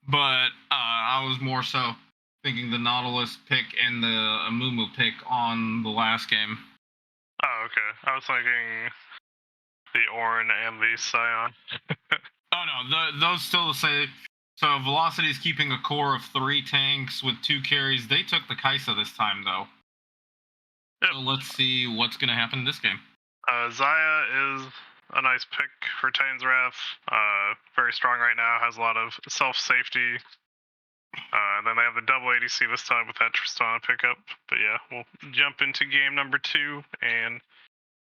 S2: but I was more so thinking the Nautilus pick and the Amumu pick on the last game.
S4: Oh, okay. I was thinking the Ornn and the Scion.
S2: Oh no, those still the same. So Velocity's keeping a core of 3 tanks with 2 carries. They took the Kai'Sa this time though. Yep. So let's see what's going to happen in this game.
S4: Xayah is a nice pick for Titan's Wrath. Very strong right now, has a lot of self-safety. And then they have the double ADC this time with that Tristana pickup. But yeah, we'll jump into game number 2 and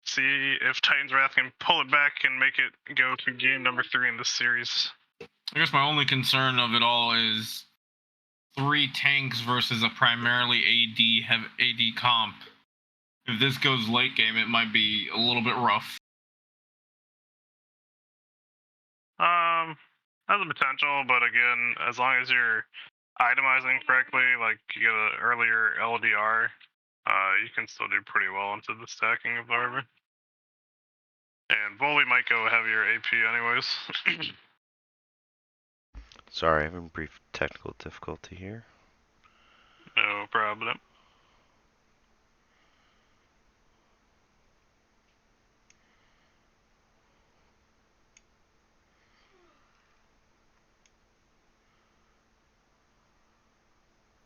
S4: see if Titan's Wrath can pull it back and make it go to game number 3 in this series.
S2: I guess my only concern of it all is 3 tanks versus a primarily AD comp. If this goes late game, it might be a little bit rough.
S4: Has the potential, but again, as long as you're itemizing correctly, like you get an earlier LDR, you can still do pretty well into the stacking of the armor. And Volley might go heavier AP anyways.
S3: Sorry, having brief technical difficulty here.
S4: No problem.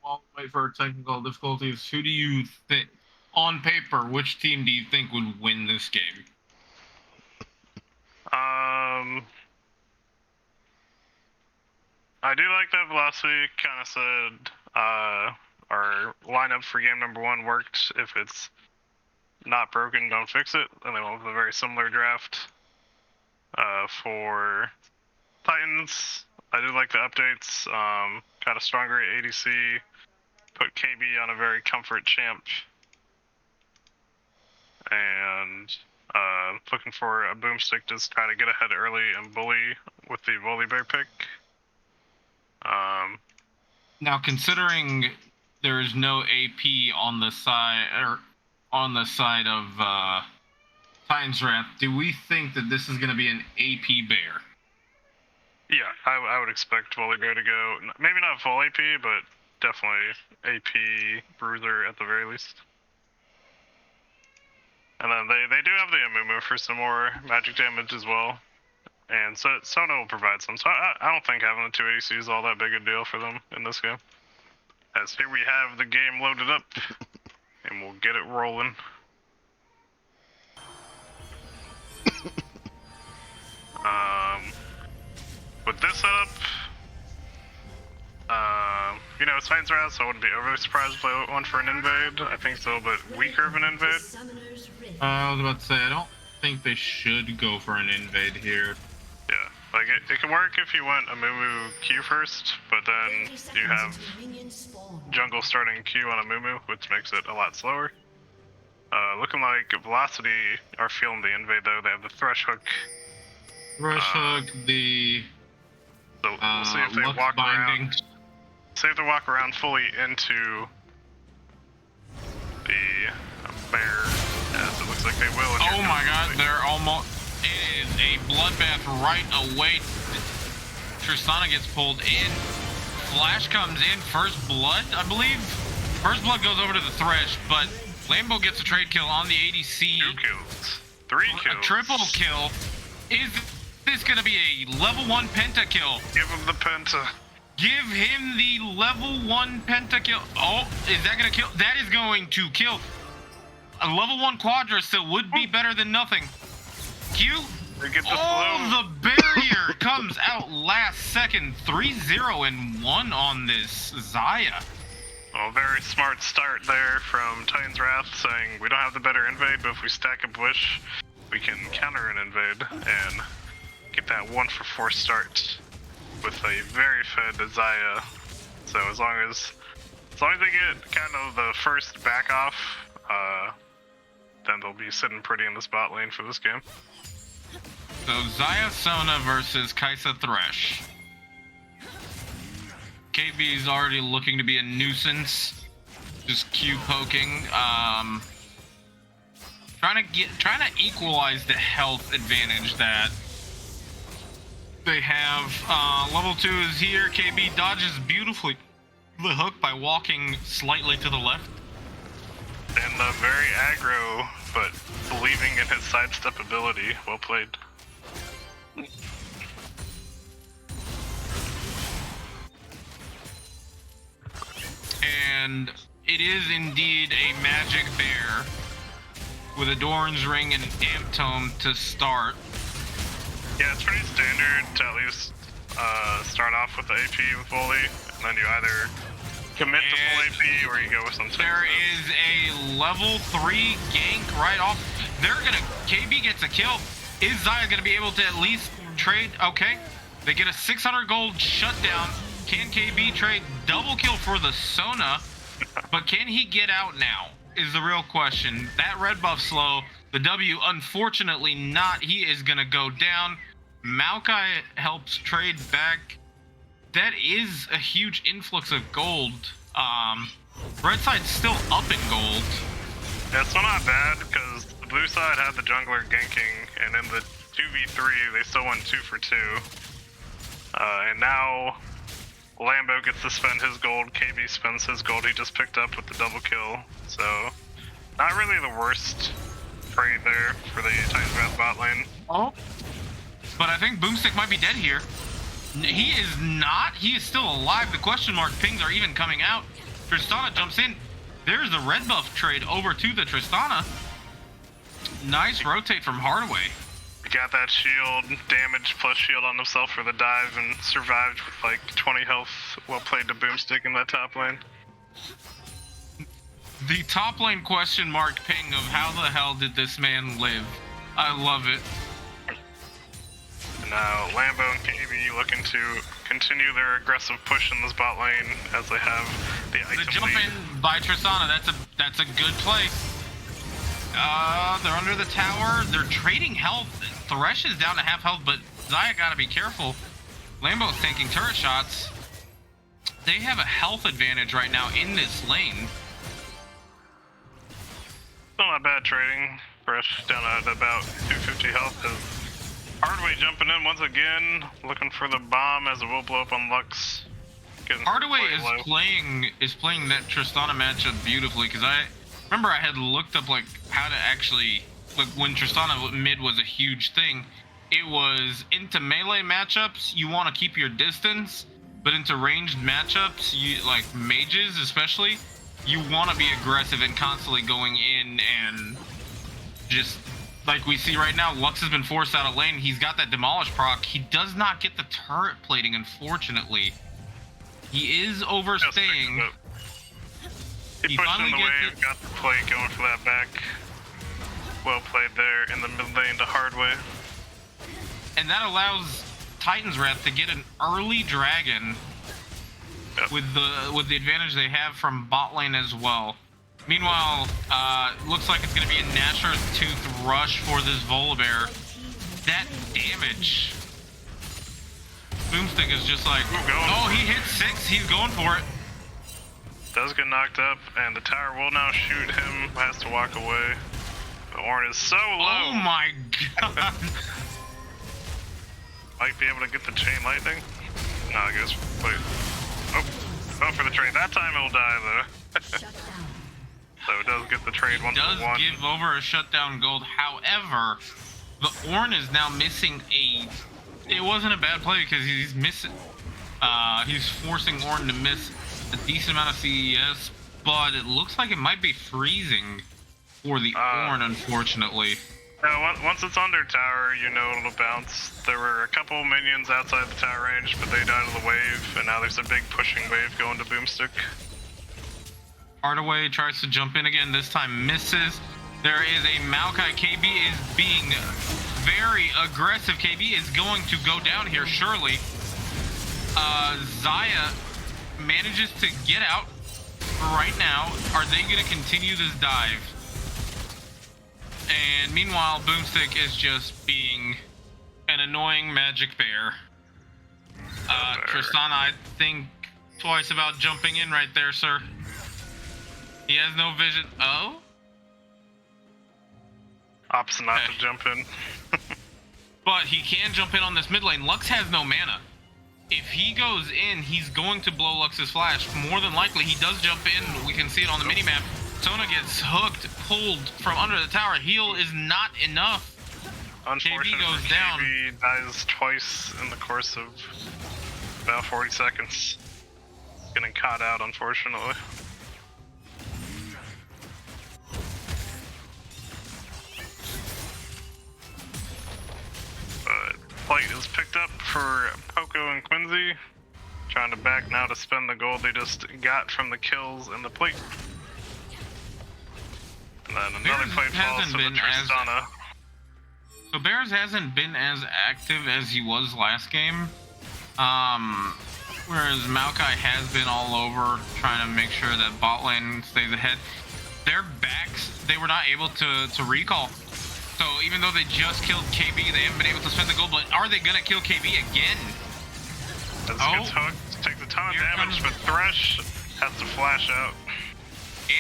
S2: While we wait for technical difficulties, who do you think, on paper, which team do you think would win this game?
S4: I do like that Velocity kind of said our lineup for game number 1 worked. If it's not broken, don't fix it. And they went with a very similar draft for Titans. I do like the updates. Got a stronger ADC. Put KB on a very comfort champ. And looking for a boomstick to try to get ahead early and bully with the Volibear pick.
S2: Now, considering there is no AP on the side of Titan's Wrath, do we think that this is going to be an AP bear?
S4: Yeah, I would expect Volibear to go, maybe not full AP, but definitely AP Bruiser at the very least. And then they do have the Amumu for some more magic damage as well. And so Sona will provide some. So I don't think having the 2 ADC is all that big a deal for them in this game. As here we have the game loaded up, and we'll get it rolling. With this setup, you know, it's Titan's Wrath, so I wouldn't be overly surprised if they went for an invade. I think so, but weaker of an invade.
S2: I was about to say, I don't think they should go for an invade here.
S4: Yeah, like it can work if you went Amumu Q first, but then you have jungle starting Q on Amumu, which makes it a lot slower. Looking like Velocity are feeling the invade though. They have the Thresh Hook.
S2: Thresh Hook, the
S4: So we'll see if they
S2: Lux
S4: walk
S2: binding.
S4: around. See if they walk around fully into the bear. Yes, it looks like they will.
S2: Oh my god, they're almost... It is a bloodbath right away. Tristana gets pulled in. Flash comes in. First blood, I believe. First blood goes over to the Thresh, but Lambo gets a trade kill on the ADC.
S4: 2 kills. 3 kills.
S2: A triple kill. Is this going to be a level 1 pentakill?
S4: Give him the penta.
S2: Give him the level 1 pentakill. Oh, is that going to kill? That is going to kill. A level 1 quadra still would be better than nothing. Q.
S4: Get the
S2: Oh, the barrier comes out last second. 3-0 and 1 on this Xayah.
S4: Well, very smart start there from Titan's Wrath, saying we don't have the better invade, but if we stack up Wish, we can counter an invade and get that 1-for-4 start with a very fed Xayah. So as long as they get kind of the first back off, then they'll be sitting pretty in the spot lane for this game.
S2: So Xayah Sona versus Kaisa Thresh. KB is already looking to be a nuisance. Just Q poking. Trying to equalize the health advantage that they have. Level 2 is here. KB dodges beautifully the hook by walking slightly to the left.
S4: And the very aggro, but believing in his sidestep ability. Well played.
S2: And it is indeed a magic bear with a Doran's Ring and Amp Tome to start.
S4: Yeah, it's pretty standard to at least start off with the AP with volley, and then you either commit to full
S2: And
S4: AP or you go with some
S2: there is a level 3 gank right off. KB gets a kill. Is Zaya gonna be able to at least trade? Okay, they get a 600 gold shutdown. Can KB trade double kill for the Sona? But can he get out now is the real question. That red buff slow, the W unfortunately not. He is gonna go down. Maokai helps trade back. That is a huge influx of gold. Red side's still up in gold.
S4: Yeah, it's still not bad because the blue side had the jungler ganking, and in the 2v3 they still went 2 for 2. And now Lambo gets to spend his gold, KB spends his gold he just picked up with the double kill. So, not really the worst trade there for the Titans Wrath bot lane.
S2: Oh. But I think Boomstick might be dead here. He is not. He is still alive. The question mark pings are even coming out. Tristana jumps in. There's the red buff trade over to the Tristana. Nice rotate from Hardaway.
S4: He got that shield, damage plus shield on himself for the dive, and survived with like 20 health. Well played to Boomstick in that top lane.
S2: The top lane question mark ping of how the hell did this man live? I love it.
S4: Now, Lambo and KB looking to continue their aggressive push in this bot lane as they have the item
S2: The jump
S4: lead.
S2: in by Tristana, that's a good play. They're under the tower. They're trading health. Thresh is down to half health, but Zaya gotta be careful. Lambo's taking turret shots. They have a health advantage right now in this lane.
S4: Still not bad trading. Fresh down at about 250 health. Hardaway jumping in once again, looking for the bomb as it will blow up on Lux.
S2: Hardaway is playing that Tristana matchup beautifully, because I remember I had looked up like how to actually, like when Tristana mid was a huge thing, it was into melee matchups you want to keep your distance, but into ranged matchups, you like mages especially, you want to be aggressive and constantly going in and just like we see right now. Lux has been forced out of lane. He's got that demolish proc. He does not get the turret plating, unfortunately. He is overstaying.
S4: He pushed in the wave, got the play going for that back. Well played there in the mid lane to Hardway.
S2: And that allows Titans Wrath to get an early dragon.
S4: Yep.
S2: with the advantage they have from bot lane as well. Meanwhile, looks like it's going to be a Nashor's Tooth rush for this Volibear. That damage. Boomstick is just like, oh, he hit 6. He's going for it.
S4: Does get knocked up, and the tower will now shoot him. Has to walk away. The horn is so low.
S2: Oh my god.
S4: Might be able to get the chain lightning. No, I guess. Wait. Oh, for the trade. That time it'll die though.
S5: Shut down.
S4: So it does get the trade one
S2: Does
S4: for one.
S2: give over a shutdown gold. However, the Ornn is now missing a. It wasn't a bad play because he's missing. He's forcing Ornn to miss a decent amount of CES, but it looks like it might be freezing for the Ornn, unfortunately.
S4: Once it's under tower, you know it'll bounce. There were a couple minions outside the tower range, but they died of the wave, and now there's a big pushing wave going to Boomstick.
S2: Hardaway tries to jump in again, this time misses. There is a Maokai. KB is being very aggressive. KB is going to go down here, surely. Zaya manages to get out right now. Are they going to continue this dive? And meanwhile, Boomstick is just being an annoying magic bear. Tristana, I think twice about jumping in right there, sir. He has no vision. Oh?
S4: Opts not to jump in.
S2: But he can jump in on this mid lane. Lux has no mana. If he goes in, he's going to blow Lux's flash. More than likely, he does jump in. We can see it on the minimap. Sona gets hooked, pulled from under the tower. Heal is not enough.
S4: Unfortunately,
S2: KB goes down.
S4: KB dies twice in the course of about 40 seconds. Getting caught out, unfortunately. But plate is picked up for Poke Poco and Quincy trying to back now to spend the gold they just got from the kills in the plate. And then another
S2: Bears
S4: plate falls
S2: hasn't
S4: to the
S2: been as-
S4: Tristana.
S2: So Bears hasn't been as active as he was last game. Whereas Maokai has been all over trying to make sure that bot lane stays ahead. Their backs, they were not able to recall. So even though they just killed KB, they haven't been able to spend the gold. But are they gonna kill KB again?
S4: That's a good hook. Takes a ton of
S2: Here
S4: damage,
S2: comes-
S4: but Thresh has to flash out.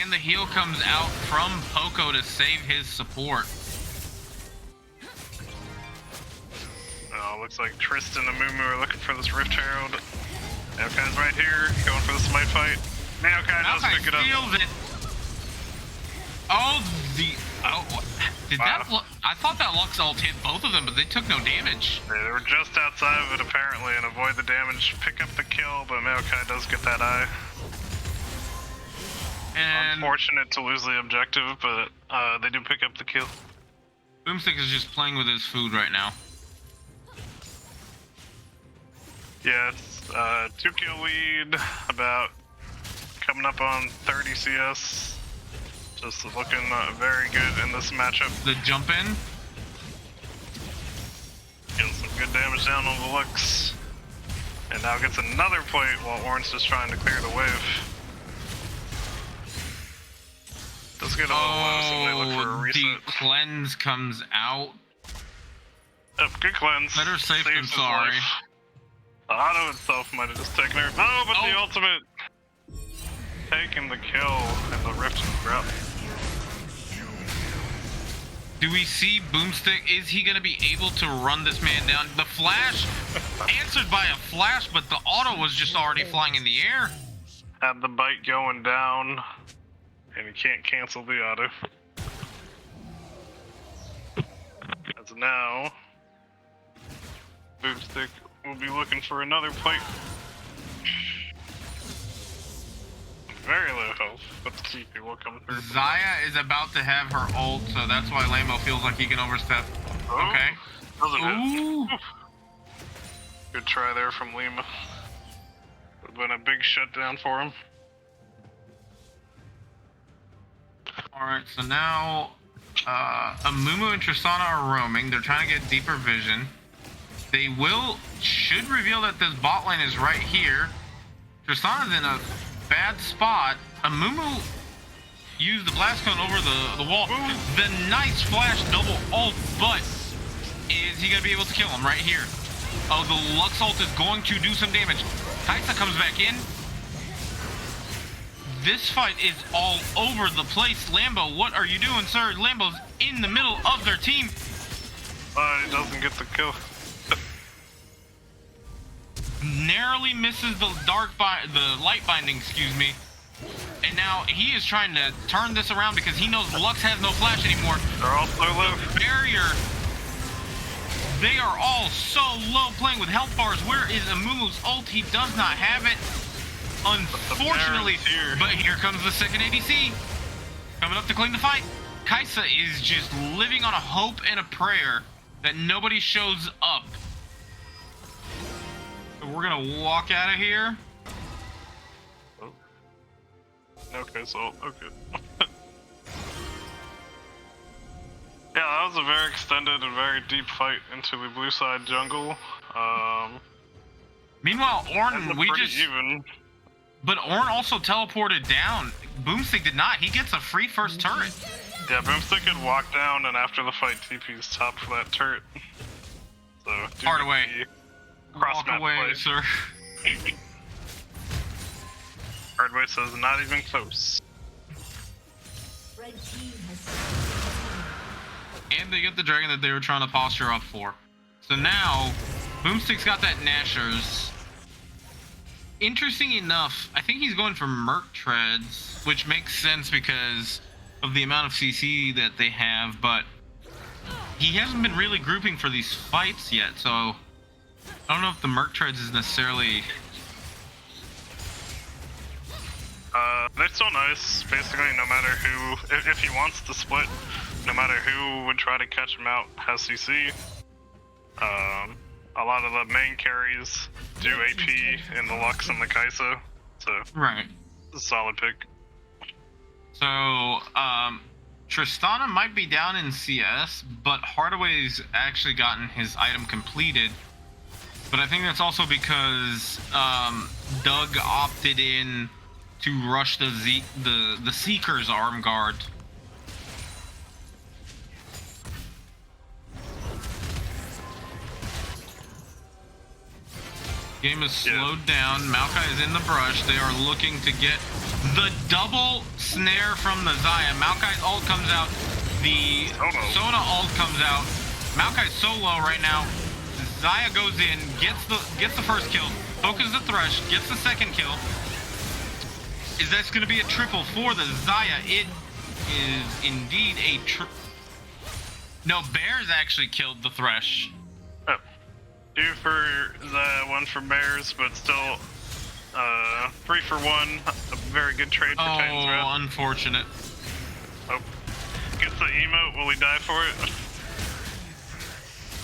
S2: And the heal comes out from Poco to save his support.
S4: Oh, looks like Tristan and Mumu are looking for this Rift Herald. Maokai's right here, going for the smite fight. Maokai does
S2: Maokai
S4: pick it up.
S2: steals it. Did that? I thought that Lux ult hit both of them, but they took no damage.
S4: They were just outside of it apparently and avoid the damage, pick up the kill, but Maokai does get that eye.
S2: And
S4: Unfortunate to lose the objective, but they do pick up the kill.
S2: Boomstick is just playing with his food right now.
S4: Yeah, it's 2 kill lead, about coming up on 30 CS. Just looking very good in this matchup.
S2: The jump in.
S4: Getting some good damage down on the Lux. And now gets another plate while Orange is trying to clear the wave. Does get a little low, so they look for a
S2: The
S4: reset.
S2: cleanse comes out.
S4: Yep, good cleanse.
S2: Better safe
S4: Saves
S2: than
S4: his
S2: sorry.
S4: life. The auto itself might have just taken her. Oh, but the
S2: Oh.
S4: ultimate taking the kill and the rift and grab.
S2: Do we see Boomstick? Is he going to be able to run this man down? The flash answered by a flash, but the auto was just already flying in the air.
S4: Had the bite going down, and you can't cancel the auto. As now, Boomstick will be looking for another plate. Very low health, but the TP will come through.
S2: Zaya is about to have her ult, so that's why Lambo feels like he can overstep.
S4: Oh,
S2: Okay.
S4: Doesn't hit.
S2: Ooh.
S4: Good try there from Lima. Would have been a big shutdown for him.
S2: Alright, so now Amumu and Tristana are roaming. They're trying to get deeper vision. They should reveal that this bot lane is right here. Tristana's in a bad spot. Amumu used the blast cone over the wall. The nice flash double ult, but is he gonna be able to kill him right here? Oh, the Lux ult is going to do some damage. Kaisa comes back in. This fight is all over the place. Lambo, what are you doing, sir? Lambo's in the middle of their team.
S4: He doesn't get the kill.
S2: Narrowly misses the light binding, excuse me. And now he is trying to turn this around because he knows Lux has no flash anymore.
S4: They're all so low.
S2: Barrier. They are all so low playing with health bars. Where is Amumu's ult? He does not have it. Unfortunately, but here comes the second ADC. Coming up to clean the fight. Kaisa is just living on a hope and a prayer that nobody shows up. So we're gonna walk out of here.
S4: Oh. Okay, so okay. Yeah, that was a very extended and very deep fight into the blue side jungle.
S2: Meanwhile, Ornn, we
S4: pretty
S2: just
S4: even.
S2: but Ornn also teleported down. Boomstick did not. He gets a free first turret.
S4: Yeah, Boomstick had walked down, and after the fight, TP's top for that turret. So
S2: Hard away.
S4: Cross
S2: Walk away, sir.
S4: Hardway says not even close.
S5: Red team has
S2: And they get the dragon that they were trying to posture up for. So now, Boomstick's got that Nashers. Interesting enough, I think he's going for Merc Treads, which makes sense because of the amount of CC that they have, but he hasn't been really grouping for these fights yet, so I don't know if the Merc Treads is necessarily...
S4: They're still nice, basically, no matter who, if he wants to split, no matter who would try to catch him out has CC. a lot of the main carries do AP in the Lux and the Kai'Sa, so
S2: Right.
S4: it's a solid pick.
S2: So, Tristana might be down in CS, but Hardaway's actually gotten his item completed. But I think that's also because Doug opted in to rush the Seeker's arm guard. Game is slowed down. Maokai is in the brush. They are looking to get the double snare from the Xayah. Maokai's ult comes out. The Sona ult comes out. Maokai's so low right now. Xayah goes in, gets the first kill, focuses the Thresh, gets the second kill. Is this going to be a triple for the Xayah? It is indeed a No, Bears actually killed the Thresh.
S4: Oh. 2 for the 1 for Bears, but still 3 for 1. A very good trade for Titans Wrath.
S2: Oh, unfortunate.
S4: Oh. Gets the emote. Will he die for it?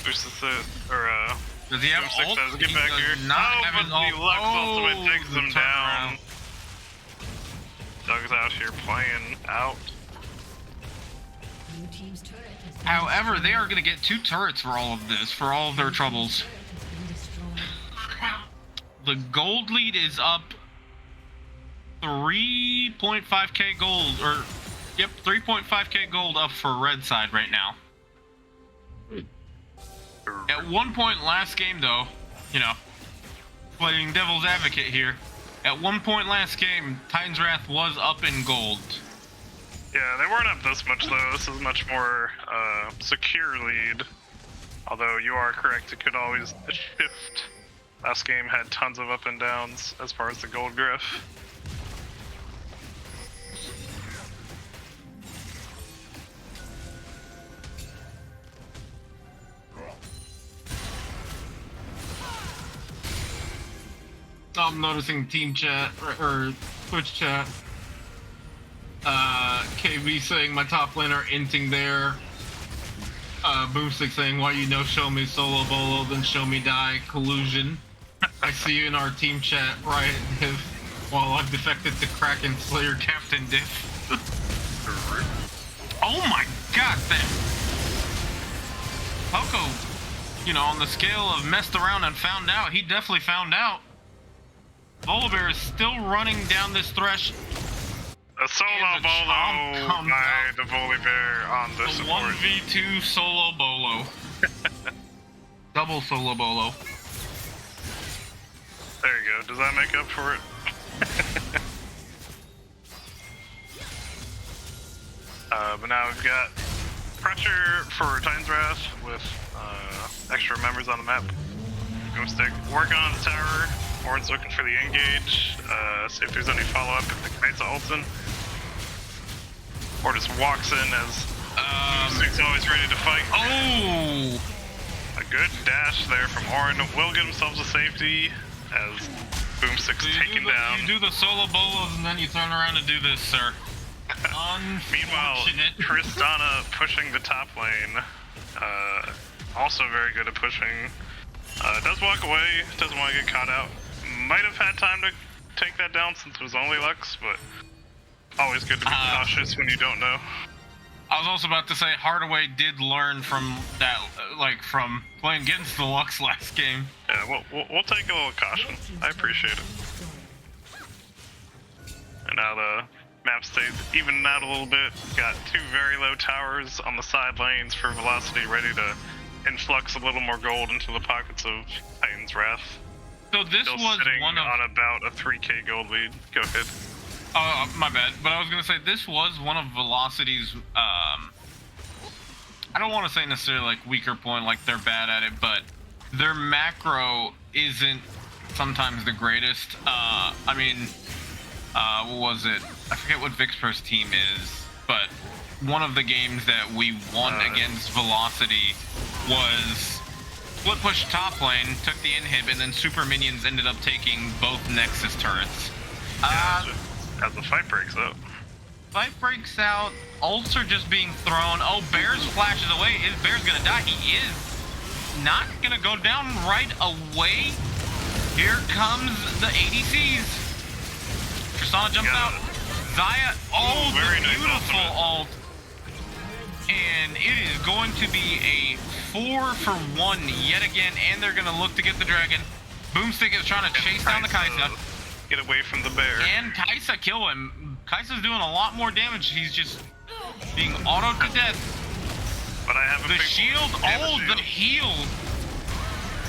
S4: Boosted it. Or,
S2: does he have ult?
S4: Get
S2: He
S4: back
S2: does
S4: here.
S2: not
S4: Oh,
S2: have
S4: but
S2: his ult.
S4: the Lux ultimate takes
S2: the
S4: him down.
S2: turnaround.
S4: Doug's out here playing out.
S5: Blue team's turret has been
S2: However, they are going to get 2 turrets for all of this, for all of their troubles. The gold lead is up 3.5k gold, or, yep, 3.5k gold up for red side right now. At one point last game, though, you know, playing devil's advocate here, at one point last game, Titans Wrath was up in gold.
S4: Yeah, they weren't up this much though. This is much more secure lead. Although you are correct, it could always shift. Last game had tons of up and downs as far as the gold griff.
S2: I'm noticing team chat, or Twitch chat. KB saying my top laner inting there. Boomstick saying why you no show me solo bolo, then show me die collusion. I see you in our team chat, right, Div, while I've defected to Kraken Slayer Captain Div. Oh my god, that Poco, you know, on the scale of messed around and found out, he definitely found out. Volibear is still running down this thresh.
S4: A solo bolo by the Volibear on the support.
S2: 1v2 solo bolo. Double solo bolo.
S4: There you go. Does that make up for it? But now we've got pressure for Titans Wrath with extra members on the map. Boomstick working on the tower. Horn's looking for the engage. See if there's any follow-up if the Knights ults in. Or just walks in as Boomstick's always ready to fight.
S2: Oh!
S4: A good dash there from Orin. Will get himself to safety as Boomstick's taken down.
S2: You do the solo bolos and then you turn around and do this, sir.
S4: Meanwhile, Tristana pushing the top lane. Also very good at pushing. Does walk away, doesn't want to get caught out. Might have had time to take that down since it was only Lux, but always good to be cautious when you don't know.
S2: I was also about to say Hardaway did learn from that, like from playing against the Lux last game.
S4: Yeah, we'll take a little caution. I appreciate it. And now the map stays evening out a little bit. Got 2 very low towers on the side lanes for Velocity, ready to influx a little more gold into the pockets of Titans Wrath.
S2: So this
S4: Still
S2: was
S4: sitting
S2: one of
S4: on about a 3k gold lead. Go ahead.
S2: my bad. But I was gonna say this was one of Velocity's. I don't want to say necessarily like weaker point, like they're bad at it, but their macro isn't sometimes the greatest. I mean, what was it? I forget what Vixper's team is, but one of the games that we won against Velocity was split push top lane, took the inhib, and then super minions ended up taking both Nexus turrets.
S4: As the fight breaks out.
S2: Fight breaks out, ults are just being thrown. Oh, Bears flashes away. Is Bears gonna die? He is. not gonna go down right away. Here comes the ADCs. Tristana jumps out. Zaya, oh,
S4: very
S2: the
S4: nice
S2: beautiful
S4: ultimate.
S2: ult. And it is going to be a 4-for-1 yet again, and they're gonna look to get the dragon. Boomstick is trying to chase down the Kai'Sa.
S4: Get away from the bear.
S2: And Kai'Sa kill him. Kai'Sa's doing a lot more damage. He's just being autoed to death.
S4: But I have a
S2: The
S4: big
S2: shield,
S4: and a
S2: oh, the
S4: shield.
S2: heal.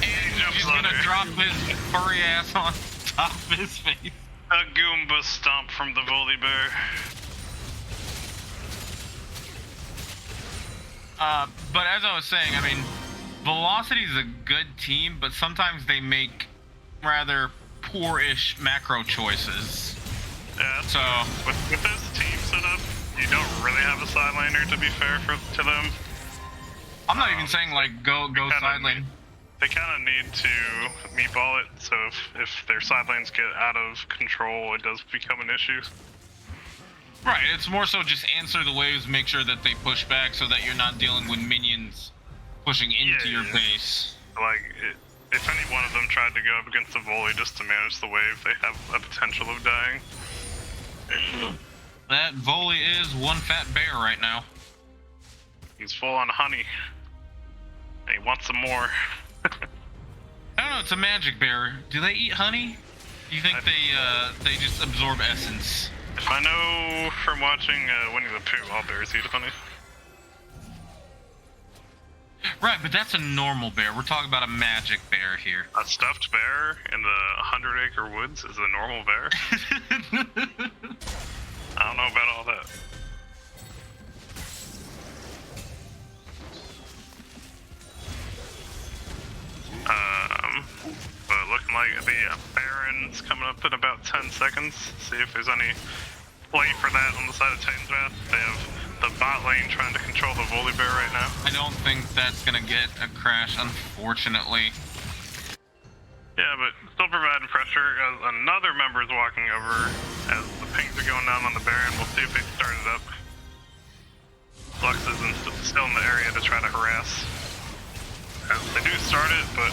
S2: And
S4: jumps
S2: he's
S4: on
S2: gonna
S4: her.
S2: drop his furry ass on top of his face.
S4: A Goomba stomp from the Volibear.
S2: But as I was saying, I mean, Velocity is a good team, but sometimes they make rather poor-ish macro choices.
S4: Yeah,
S2: So,
S4: with this team setup, you don't really have a side laner to be fair to them.
S2: I'm not even saying like go
S4: kinda
S2: side lane.
S4: They kind of need to meatball it, so if their side lanes get out of control, it does become an issue.
S2: Right, it's more so just answer the waves, make sure that they push back so that you're not dealing with minions pushing into your base.
S4: Like, if any one of them tried to go up against a volley just to manage the wave, they have a potential of dying.
S2: That volley is one fat bear right now.
S4: He's full on honey. And he wants some more.
S2: I don't know, it's a magic bear. Do they eat honey? Do you think they just absorb essence?
S4: If I know from watching Winnie the Pooh, all bears eat honey.
S2: Right, but that's a normal bear. We're talking about a magic bear here.
S4: A stuffed bear in the 100-acre woods is a normal bear? I don't know about all that. But looking like the Baron's coming up in about 10 seconds. See if there's any play for that on the side of Titan's Wrath. They have the bot lane trying to control the Volibear right now.
S2: I don't think that's gonna get a crash, unfortunately.
S4: Yeah, but still providing pressure as another member is walking over as the pings are going down on the Baron. We'll see if they start it up. Lux is still in the area to try to harass. As they do start it, but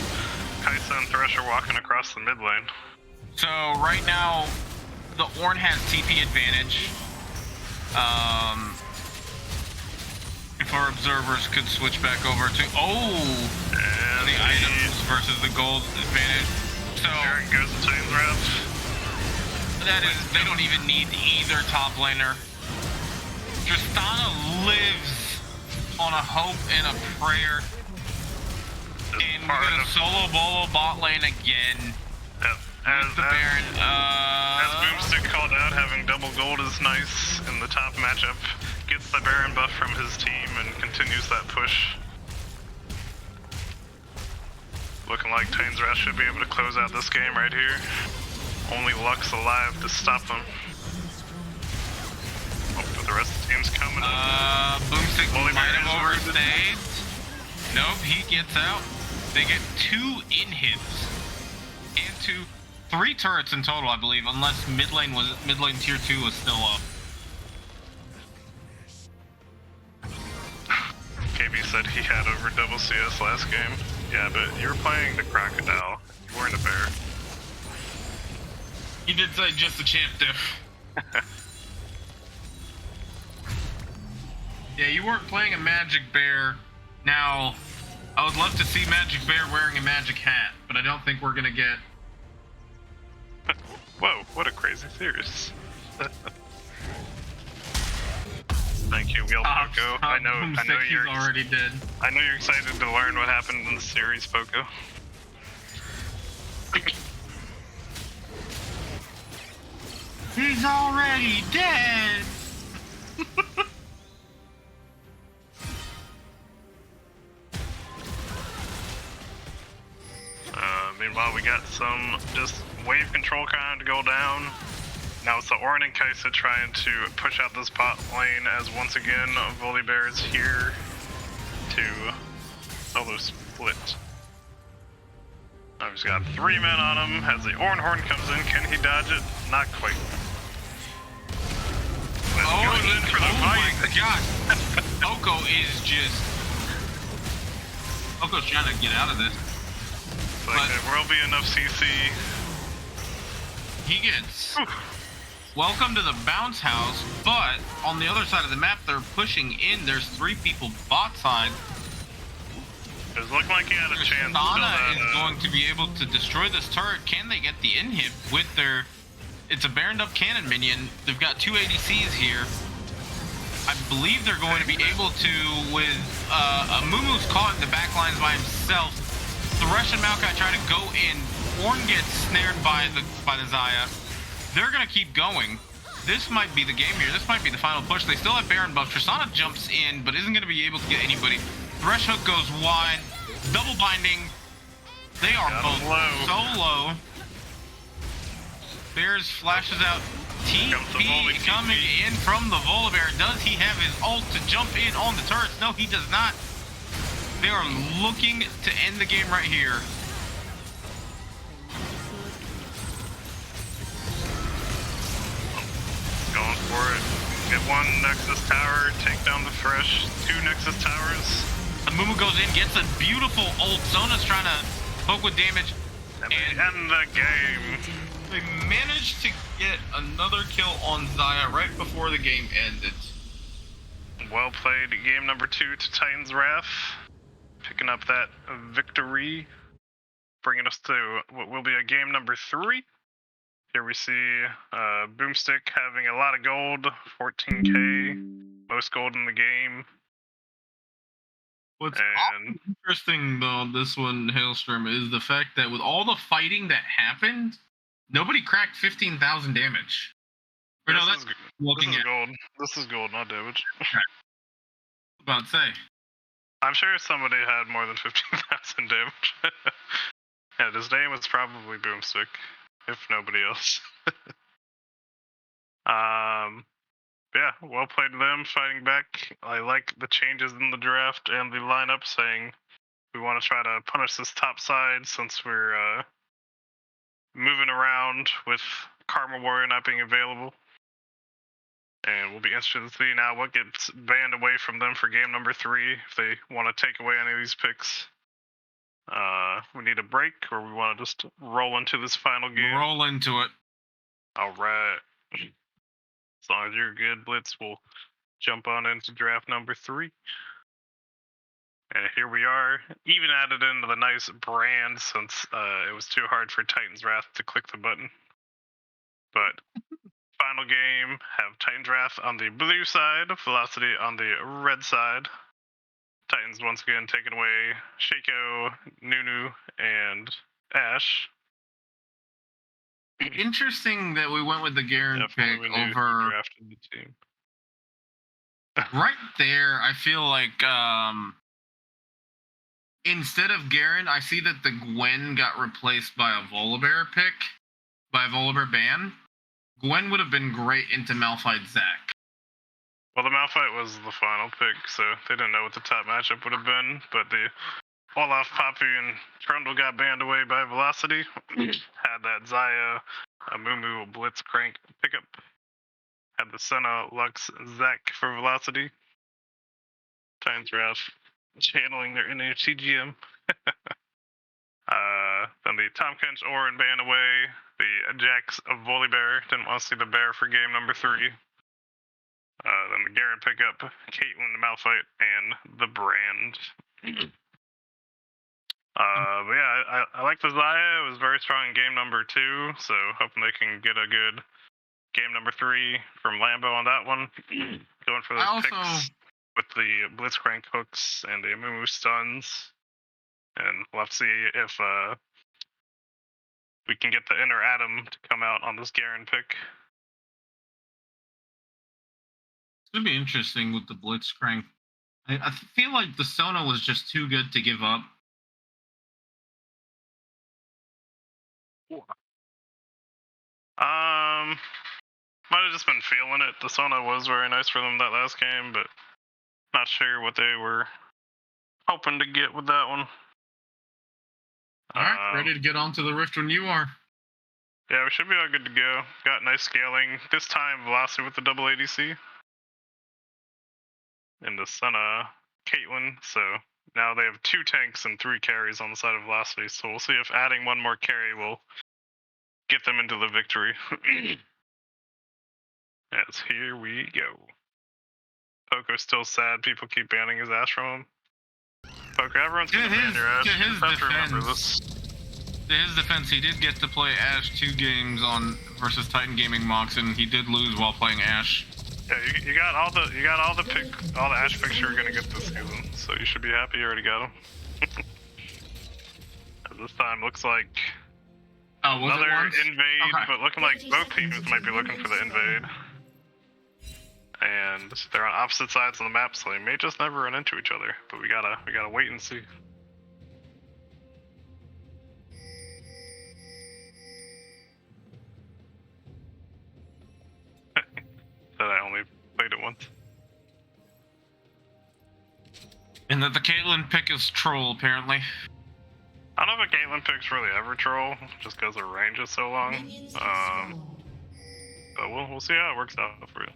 S4: Kai'Sa and Thresh are walking across the mid lane.
S2: So right now, the Ornn has TP advantage. If our observers could switch back over to
S4: And
S2: the items versus the gold advantage. So
S4: there it goes to Titan's Wrath.
S2: that is, they don't even need either top laner. Tristana lives on a hope and a prayer. And we're gonna solo bolo bot lane again.
S4: Yep.
S2: With the Baron.
S4: As Boomstick called out, having double gold is nice in the top matchup. Gets the Baron buff from his team and continues that push. Looking like Titan's Wrath should be able to close out this game right here. Only Lux alive to stop them. Oh, but the rest of the team's coming.
S2: Boomstick
S4: Volibear
S2: might have
S4: is rooted.
S2: overstayed. Nope, he gets out. They get 2 inhibs and 3 turrets in total, I believe, unless mid lane tier 2 was still up.
S4: KB said he had over double CS last game. Yeah, but you were playing the Crocodile. You weren't a bear.
S2: He did say just a champ diff. Yeah, you weren't playing a magic bear. Now, I would love to see Magic Bear wearing a magic hat, but I don't think we're gonna get.
S4: Whoa, what a crazy series. Thank you, Wheel Poco. I know you're
S2: already dead.
S4: I know you're excited to learn what happened in the series, Poco.
S2: He's already dead.
S4: Meanwhile, we got some just wave control kind of go down. Now it's the Ornn and Kai'Sa trying to push out this bot lane as once again Volibear is here to solo split. Now he's got 3 men on him as the Ornn Horn comes in. Can he dodge it? Not quite. Goes in for the
S2: oh
S4: fight.
S2: my god. Oko is just Poco's trying to get out of this.
S4: Like,
S2: But-
S4: there will be enough CC.
S2: He gets welcome to the bounce house, but on the other side of the map, they're pushing in. There's 3 people bot side.
S4: It was looking like he had a chance. to
S2: Tristana
S4: that,
S2: is going to be able to destroy this turret. Can they get the inhib with their... It's a Baroned up cannon minion. They've got 2 ADCs here. I believe they're going to be able to, with Amumu's caught in the back lines by himself. Thresh and Maokai try to go in. Ornn gets snared by the Xayah. They're going to keep going. This might be the game here. This might be the final push. They still have Baron buff. Tristana jumps in, but isn't going to be able to get anybody. Thresh hook goes wide. Double binding. They are
S4: Got
S2: both
S4: him low.
S2: so low. Bears flashes out. TP coming in from the Volibear. Does he have his ult to jump in on the turrets? No, he does not. They are looking to end the game right here.
S4: Going for it. Get 1 Nexus tower, take down the Thresh. 2 Nexus towers.
S2: Amumu goes in, gets a beautiful ult. Zona's trying to poke with damage.
S4: And they end the game.
S2: They managed to get another kill on Xayah right before the game ended.
S4: Well played. Game number 2 to Titan's Wrath. Picking up that victory. Bringing us to what will be a game number 3. Here we see Boomstick having a lot of gold. 14k. Most gold in the game.
S2: What's
S4: And
S2: interesting though, this one, Hailstorm, is the fact that with all the fighting that happened, nobody cracked 15,000 damage. Or no,
S4: this
S2: that's
S4: is,
S2: looking
S4: this is
S2: at.
S4: gold. This is gold, not damage.
S2: About to say.
S4: I'm sure somebody had more than 15,000 damage. Yeah, his name was probably Boomstick, if nobody else. Yeah, well played to them fighting back. I like the changes in the draft and the lineup, saying we want to try to punish this top side since we're moving around with Karma Warrior not being available. And we'll be interested to see now what gets banned away from them for game number 3 if they want to take away any of these picks. We need a break, or we want to just roll into this final game.
S2: Roll into it.
S4: All right. As long as you're good, Blitz, we'll jump on into draft number 3. And here we are, even added into the nice brand since it was too hard for Titan's Wrath to click the button. But final game, have Titan's Wrath on the blue side, Velocity on the red side. Titans once again taking away Shaco, Nunu, and Ash.
S2: Interesting that we went with the Garen
S4: Definitely
S2: pick
S4: we knew who
S2: over
S4: drafted the team.
S2: right there. I feel like instead of Garen, I see that the Gwen got replaced by a Volibear pick, by a Volibear ban. Gwen would have been great into Malphite Zac.
S4: Well, the Malphite was the final pick, so they didn't know what the top matchup would have been. But the Olaf, Poppy, and Trundle got banned away by Velocity. Had that Xayah, Amumu, Blitzcrank pickup. Had the Senna, Lux, Zac for Velocity. Titan's Wrath channeling their inner TGM. Then the Tom Kench Orin ban away. The Jax of Volibear. Didn't want to see the bear for game number 3. Then the Garen pickup, Caitlyn, the Malphite, and the Brand. But yeah, I like the Xayah. It was very strong in game number 2, so hoping they can get a good game number 3 from Lambo on that one. Going for those picks with the Blitzcrank hooks and the Amumu stuns. And we'll have to see if we can get the inner Adam to come out on this Garen pick.
S2: It's gonna be interesting with the Blitzcrank. I feel like the Sona was just too good to give up.
S4: Might have just been feeling it. The Sona was very nice for them that last game, but not sure what they were hoping to get with that one.
S2: All right, ready to get onto the Rift when you are.
S4: Yeah, we should be all good to go. Got nice scaling. This time, Velocity with the double ADC. And the Senna Caitlyn, so now they have 2 tanks and 3 carries on the side of Velocity, so we'll see if adding 1 more carry will get them into the victory. Yes, here we go. Poco's still sad. People keep banning his ass from him. Poco, everyone's gonna ban your ass.
S2: To
S4: You
S2: his
S4: just have to remember
S2: defense,
S4: this.
S2: to his defense, he did get to play Ash 2 games on versus Titan Gaming Mox, and he did lose while playing Ash.
S4: Yeah, you got all the Ash picks you're gonna get this season, so you should be happy you already got them. This time looks like
S2: Oh, was
S4: another
S2: it once?
S4: invade,
S2: Okay.
S4: but looking like both teams might be looking for the invade. And they're on opposite sides of the map, so they may just never run into each other. But we gotta wait and see. That I only played it once.
S2: And that the Caitlyn pick is troll, apparently.
S4: I don't know if a Caitlyn pick's really ever troll, just because her range is so long.
S5: Minions have spawned.
S4: But we'll see how it works out for you.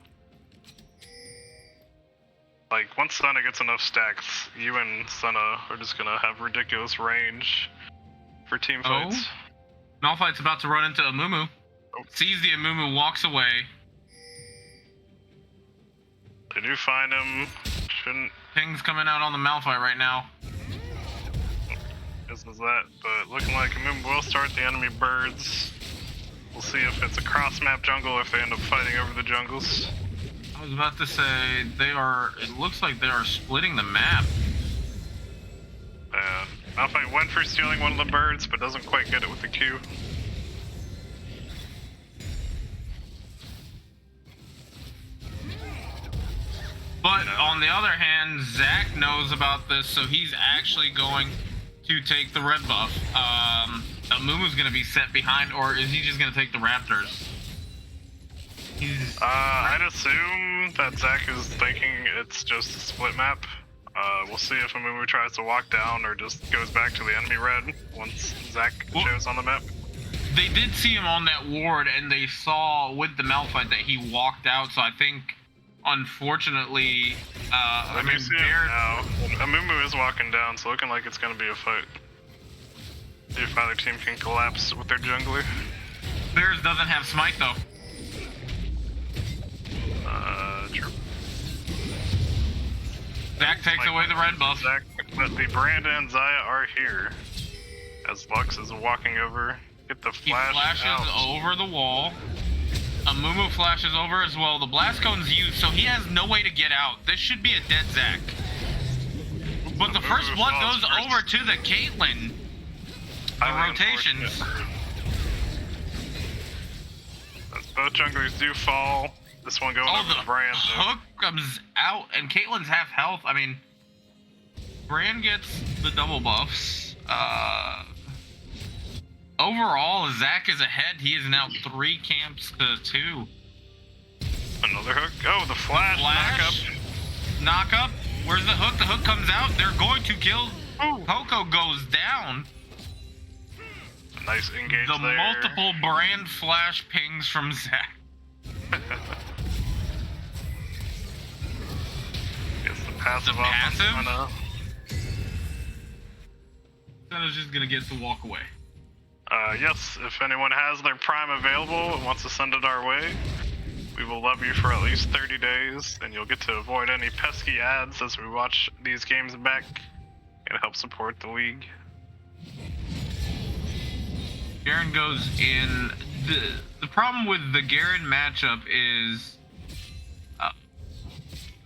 S4: Like, once Senna gets enough stacks, you and Senna are just gonna have ridiculous range for team fights.
S2: Malphite's about to run into Amumu.
S4: Oh.
S2: Sees the Amumu, walks away.
S4: They do find him. Shouldn't
S2: Ping's coming out on the Malphite right now.
S4: guess is that, but looking like Amumu will start the enemy birds. We'll see if it's a cross-map jungle, if they end up fighting over the jungles.
S2: I was about to say, it looks like they are splitting the map.
S4: And Malphite went for stealing one of the birds, but doesn't quite get it with the Q.
S2: But on the other hand, Zach knows about this, so he's actually going to take the red buff. Amumu's going to be set behind, or is he just going to take the Raptors?
S4: I'd assume that Zach is thinking it's just a split map. We'll see if Amumu tries to walk down or just goes back to the enemy red once Zach shows on the map.
S2: They did see him on that ward, and they saw with the Malphite that he walked out, so I think, unfortunately,
S4: Let me see him now. Amumu is walking down, so looking like it's going to be a fight. See if either team can collapse with their jungler.
S2: Bears doesn't have smite, though.
S4: True.
S2: Zach takes away the red buff.
S4: Zach, but the Brandon and Zaya are here. As Lux is walking over. Get the
S2: He
S4: flash
S2: flashes
S4: out.
S2: over the wall. Amumu flashes over as well. The blast cone's used, so he has no way to get out. This should be a dead Zach. But the
S4: Amumu
S2: first blood
S4: falls
S2: goes
S4: first.
S2: over to the Caitlyn. The
S4: Highly
S2: rotations.
S4: unfortunate. As both junglers do fall. This one going
S2: Oh,
S4: over
S2: the
S4: to Brand. though.
S2: hook comes out, and Caitlyn's half health. I mean, Brand gets the double buffs. Overall, Zach is ahead. He is now 3 camps to 2.
S4: Another hook. Oh, the flash.
S2: Flash. Knock up. Where's the hook? The hook comes out. They're going to kill. Poco goes down.
S4: Nice engage
S2: The
S4: there.
S2: multiple Brand flash pings from Zach.
S4: Gets the passive
S2: The
S4: off.
S2: passive?
S4: On
S2: Senna's just gonna get to walk away.
S4: yes, if anyone has their Prime available and wants to send it our way, we will love you for at least 30 days, and you'll get to avoid any pesky ads as we watch these games back and help support the league.
S2: Garen goes in. The problem with the Garen matchup is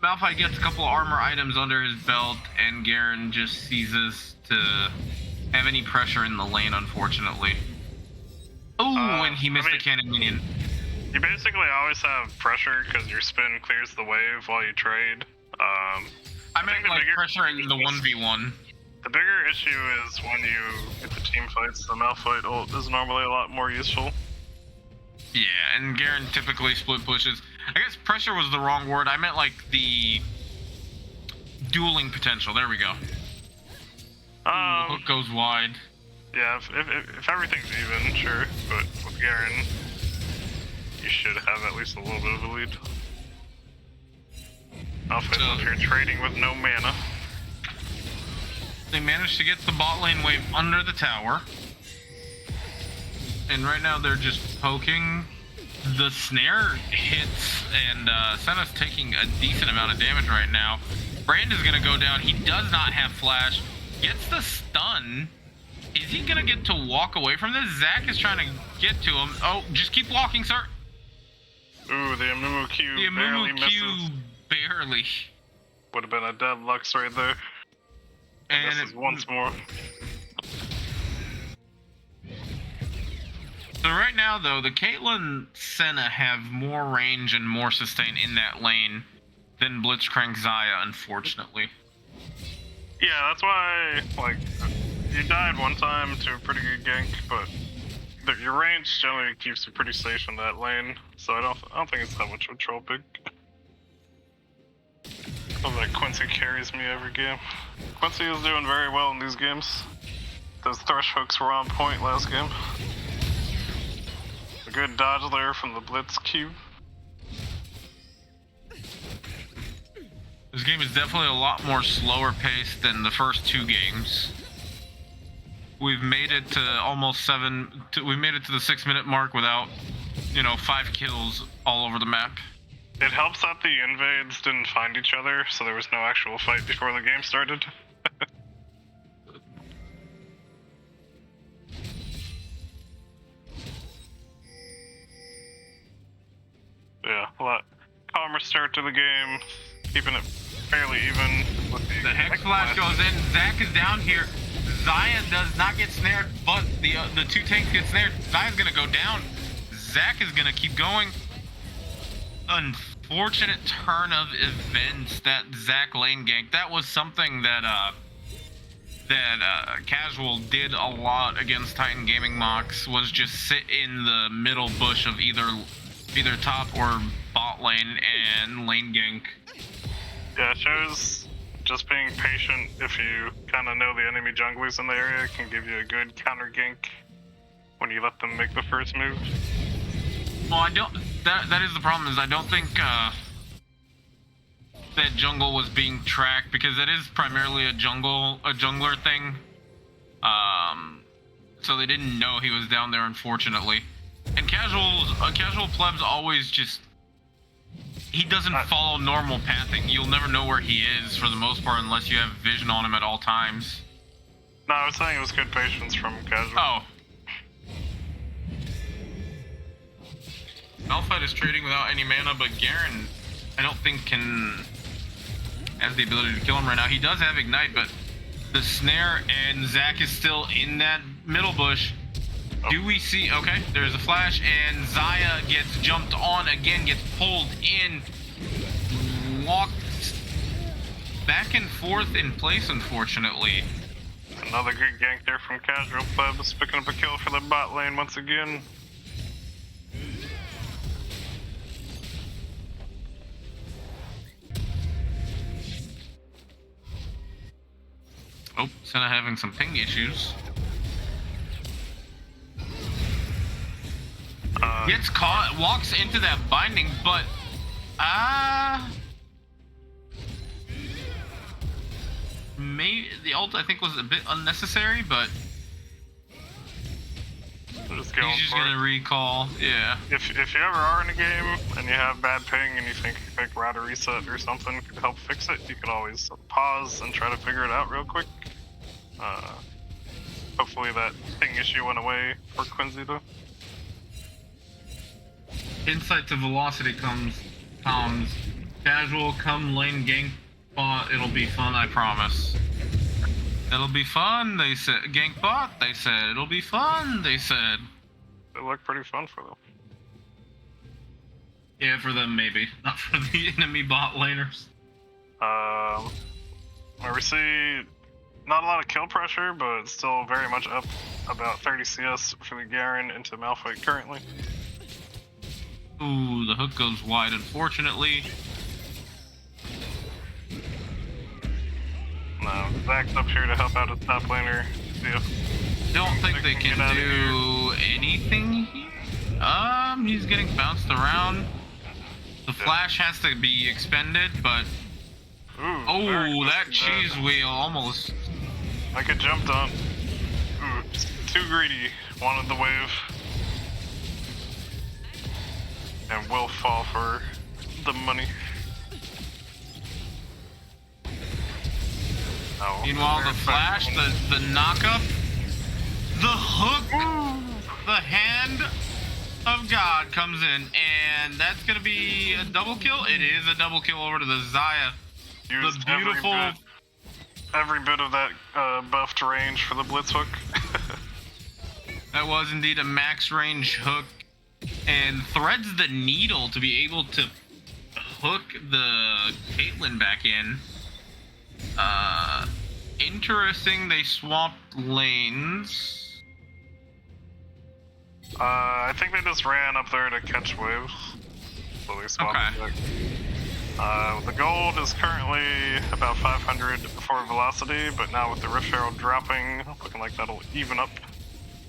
S2: Malphite gets a couple of armor items under his belt, and Garen just ceases to have any pressure in the lane, unfortunately. Oh, and he missed
S4: I mean,
S2: a cannon minion.
S4: You basically always have pressure because your spin clears the wave while you trade.
S2: I meant
S4: the
S2: like
S4: bigger
S2: pressure in the
S4: issue is-
S2: 1v1.
S4: The bigger issue is when you get the team fights, the Malphite ult is normally a lot more useful.
S2: Yeah, and Garen typically split pushes. I guess pressure was the wrong word. I meant like the dueling potential. There we go. Hook goes wide.
S4: Yeah, if everything's even, sure, but with Garen, you should have at least a little bit of a lead. Malphite if you're trading with no mana.
S2: They managed to get the bot lane wave under the tower. And right now they're just poking. The snare hits, and Senna's taking a decent amount of damage right now. Brand is going to go down. He does not have flash. Gets the stun. Is he going to get to walk away from this? Zach is trying to get to him. Oh, just keep walking, sir.
S4: Ooh, the Amumu Q barely misses.
S2: Barely.
S4: Would have been a dead Lux right there. And this is once more.
S2: So right now, though, the Caitlyn Senna have more range and more sustain in that lane than Blitzcrank Xayah, unfortunately.
S4: Yeah, that's why, like, you died one time to a pretty good gank, but your range generally keeps you pretty safe in that lane, so I don't think it's that much of a troll pick. I feel like Quincy carries me every game. Quincy is doing very well in these games. Those thrush hooks were on point last game. A good dodge there from the Blitz Q.
S2: This game is definitely a lot more slower paced than the first two games. We've made it to almost we made it to the 6-minute mark without, 5 kills all over the map.
S4: It helps that the invades didn't find each other, so there was no actual fight before the game started. Yeah, a lot calmer start to the game, keeping it fairly even.
S2: The Hex Flash goes in, Zach is down here. Xayah does not get snared, but the two tanks get snared. Xayah's gonna go down. Zach is gonna keep going. Unfortunate turn of events, that Zach lane gank. That was something that Casual did a lot against Titan Gaming Mox, was just sit in the middle bush of either top or bot lane and lane gank.
S4: Yeah, it shows just being patient. If you kind of know the enemy junglers in the area, can give you a good counter gank when you let them make the first move.
S2: Well, I don't. That is the problem. Is I don't think that jungle was being tracked, because it is primarily a jungler thing. So they didn't know he was down there, unfortunately. And casual plebs always just, he doesn't follow normal pathing. You'll never know where he is for the most part unless you have vision on him at all times.
S4: No, I was saying it was good patience from casual.
S2: Oh. Malphite is trading without any mana, but Garen, I don't think has the ability to kill him right now. He does have Ignite, but the snare, and Zach is still in that middle bush. Oh. Do we see? Okay, there's a flash, and Xayah gets jumped on again, gets pulled in, walked back and forth in place, unfortunately.
S4: Another good gank there from Casual Plebs, picking up a kill for the bot lane once again.
S2: Oh, Senna having some ping issues. Gets caught, walks into that binding, but maybe the ult I think was a bit unnecessary, but he's just gonna recall. Yeah.
S4: If you ever are in a game and you have bad ping and you think router reset or something could help fix it, you can always pause and try to figure it out real quick. Hopefully that ping issue went away for Quincy though.
S2: Insight to velocity comes. Casual, come lane gank bot. It'll be fun, I promise. It'll be fun, they said. Gank bot, they said. It'll be fun, they said.
S4: It looked pretty fun for them.
S2: Yeah, for them maybe. Not for the enemy bot laners.
S4: Where we see not a lot of kill pressure, but it's still very much up about 30 CS for the Garen into Malphite currently.
S2: Ooh, the hook goes wide, unfortunately.
S4: No, Zach's up here to help out his top laner.
S2: Don't think they can do anything here. He's getting bounced around. The flash has to be expended, but...
S4: Ooh,
S2: oh, that cheese wheel almost
S4: I could jumped on. Ooh, too greedy. Wanted the wave. And will fall for the money. Oh,
S2: Meanwhile, the flash, the knockup, the hook, the hand of God comes in, and that's gonna be a double kill. It is a double kill over to the Xayah.
S4: Used
S2: The beautiful.
S4: every bit of that buffed range for the blitz hook.
S2: That was indeed a max range hook, and threads the needle to be able to hook the Caitlyn back in. Interesting. They swapped lanes.
S4: I think they just ran up there to catch waves. So they swapped
S2: Okay.
S4: back. The gold is currently about 500 for velocity, but now with the Rift Herald dropping, looking like that'll even up,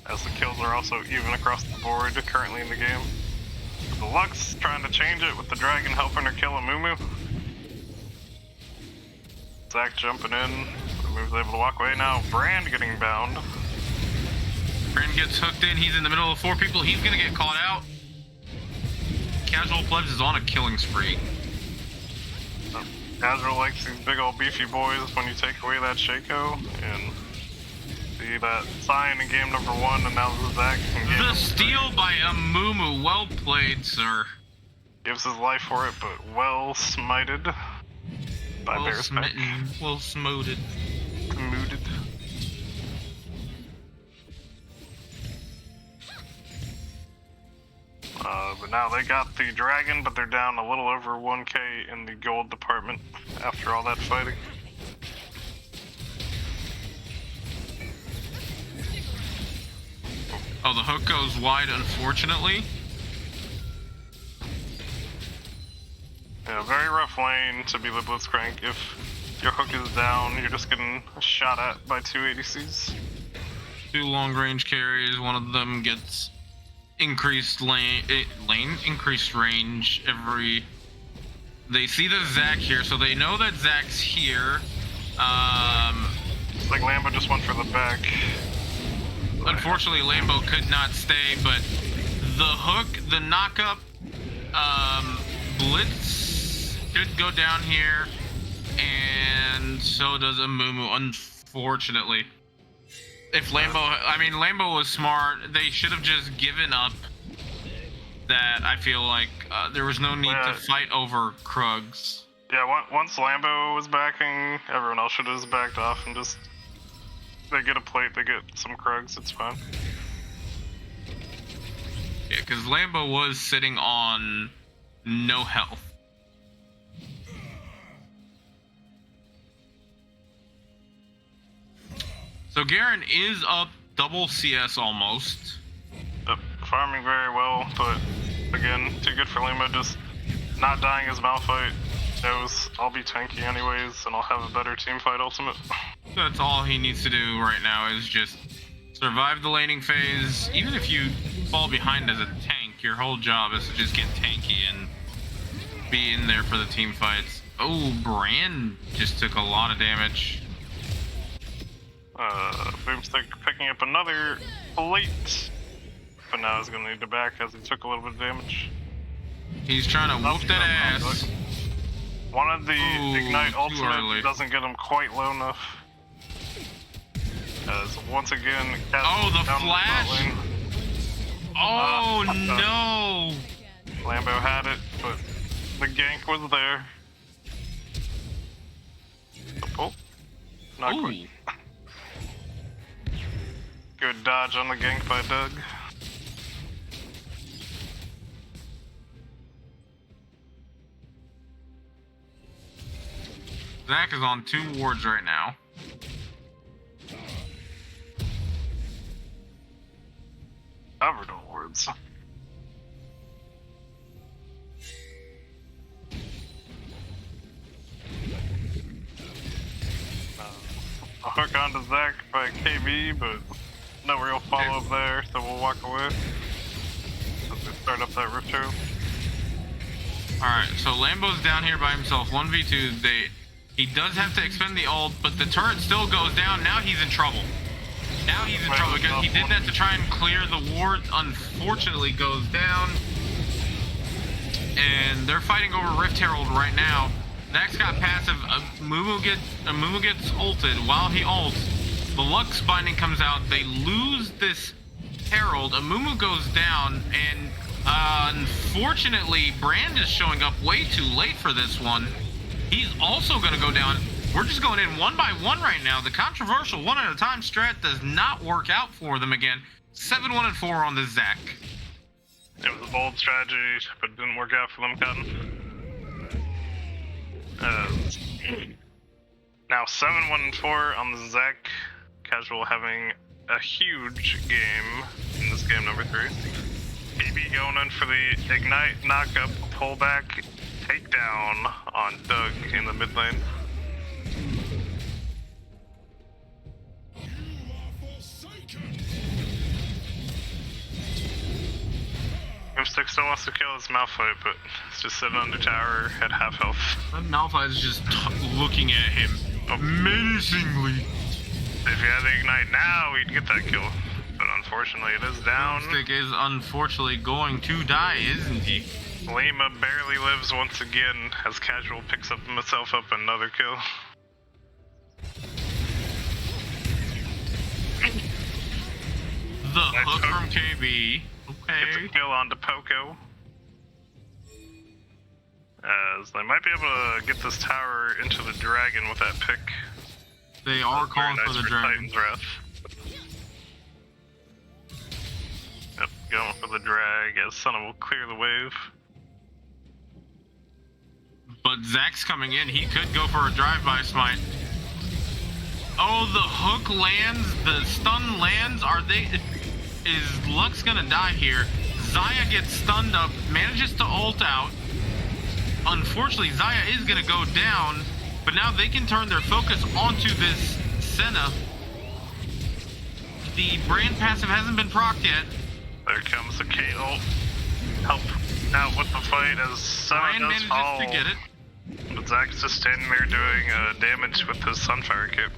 S4: as the kills are also even across the board currently in the game. The Lux trying to change it with the dragon helping her kill a Mumu. Zach jumping in, the move's able to walk away now. Brand getting bound.
S2: Brand gets hooked in. He's in the middle of 4 people. He's gonna get caught out. Casual Plebs is on a killing spree.
S4: Casual likes these big old beefy boys when you take away that Shaco, and see that sign in game number 1, and now Zach in game
S2: The
S4: number
S2: steal
S4: 3.
S2: by Amumu. Well played, sir.
S4: Gives his life for it, but well smited by
S2: Well
S4: Bear's Pack.
S2: smitten. Well smoted.
S4: Mooted. But now they got the dragon, but they're down a little over 1k in the gold department after all that fighting.
S2: Oh, the hook goes wide, unfortunately.
S4: Yeah, very rough lane to be the Blitzcrank. If your hook is down, you're just getting shot at by 2 ADCs.
S2: 2 long range carries. One of them gets increased increased range every. They see the Zac here, so they know that Zac's here.
S4: Like Lambo just went for the back.
S2: Unfortunately, Lambo could not stay, but the hook, the knockup, Blitz could go down here, and so does Amumu, unfortunately. If Lambo was smart, they should have just given up that. I feel like there was no need to fight over Krugs.
S4: Yeah, once Lambo was backing, everyone else should have just backed off and just... They get a plate, they get some Krugs, it's fine.
S2: Yeah, because Lambo was sitting on no health. So Garen is up double CS almost.
S4: Yep, farming very well, but again, too good for Lima, just not dying as Malphite. Knows I'll be tanky anyways, and I'll have a better team fight ultimate.
S2: That's all he needs to do right now is just survive the laning phase. Even if you fall behind as a tank, your whole job is to just get tanky and be in there for the team fights. Oh, Brand just took a lot of damage.
S4: Boomstick picking up another plate, but now he's gonna need to back as he took a little bit of damage.
S2: He's trying to whoop that ass.
S4: One of the Ignite
S2: too
S4: ultimate
S2: early.
S4: doesn't get him quite low enough. As once again,
S2: Oh, the
S4: down
S2: flash?
S4: lane.
S2: Oh no!
S4: Lambo had it, but the gank was there. Oh, not
S2: Ooh.
S4: quite. Good dodge on the gank by Doug.
S2: Zac is on 2 wards right now.
S4: Covered awards. A hook onto Zac by KB, but no real follow up there, so we'll walk away. As we start up that Rift Herald.
S2: Alright, so Lambo's down here by himself. 1v2. He does have to expend the ult, but the turret still goes down. Now he's in trouble. Now he's in trouble because he did that to try and clear the ward. Unfortunately, goes down. And they're fighting over Rift Herald right now. Zach's got passive. Mumu gets ulted. While he ults, the Lux binding comes out. They lose this Herald. Mumu goes down, and unfortunately, Brand is showing up way too late for this one. He's also going to go down. We're just going in one by one right now. The controversial one at a time strat does not work out for them again. 7-1-4 on the Zach.
S4: It was a bold strategy, but it didn't work out for them, Cotton. Now 7-1-4 on the Zach. Casual having a huge game in this game number 3. AB going in for the Ignite, knock-up, pullback, takedown on Doug in the mid lane. Grimstick still wants to kill his Malphite, but it's just sitting under tower at half health.
S2: Malphite is just looking at him menacingly.
S4: If he had the Ignite now, he'd get that kill. But unfortunately, it is down.
S2: Grimstick is unfortunately going to die, isn't he?
S4: Lima barely lives once again as Casual picks up himself up another kill.
S2: The hook from KB.
S4: Gets a
S2: Okay.
S4: kill onto Poco. As they might be able to get this tower into the dragon with that pick.
S2: They are calling
S4: Very
S2: for
S4: nice
S2: the dragon.
S4: Titan's Wrath. Yep, going for the drag as Senna will clear the wave.
S2: But Zach's coming in. He could go for a drive-by smite. Oh, the hook lands. The stun lands. Is Lux gonna die here? Xayah gets stunned up, manages to ult out. Unfortunately, Xayah is gonna go down, but now they can turn their focus onto this Senna. The brand passive hasn't been procced yet.
S4: There comes the K ult. Help out with the fight as Senna
S2: Brand
S4: does
S2: manages
S4: fall.
S2: to get it.
S4: But Zach's just standing there doing damage with his Sunfire kit.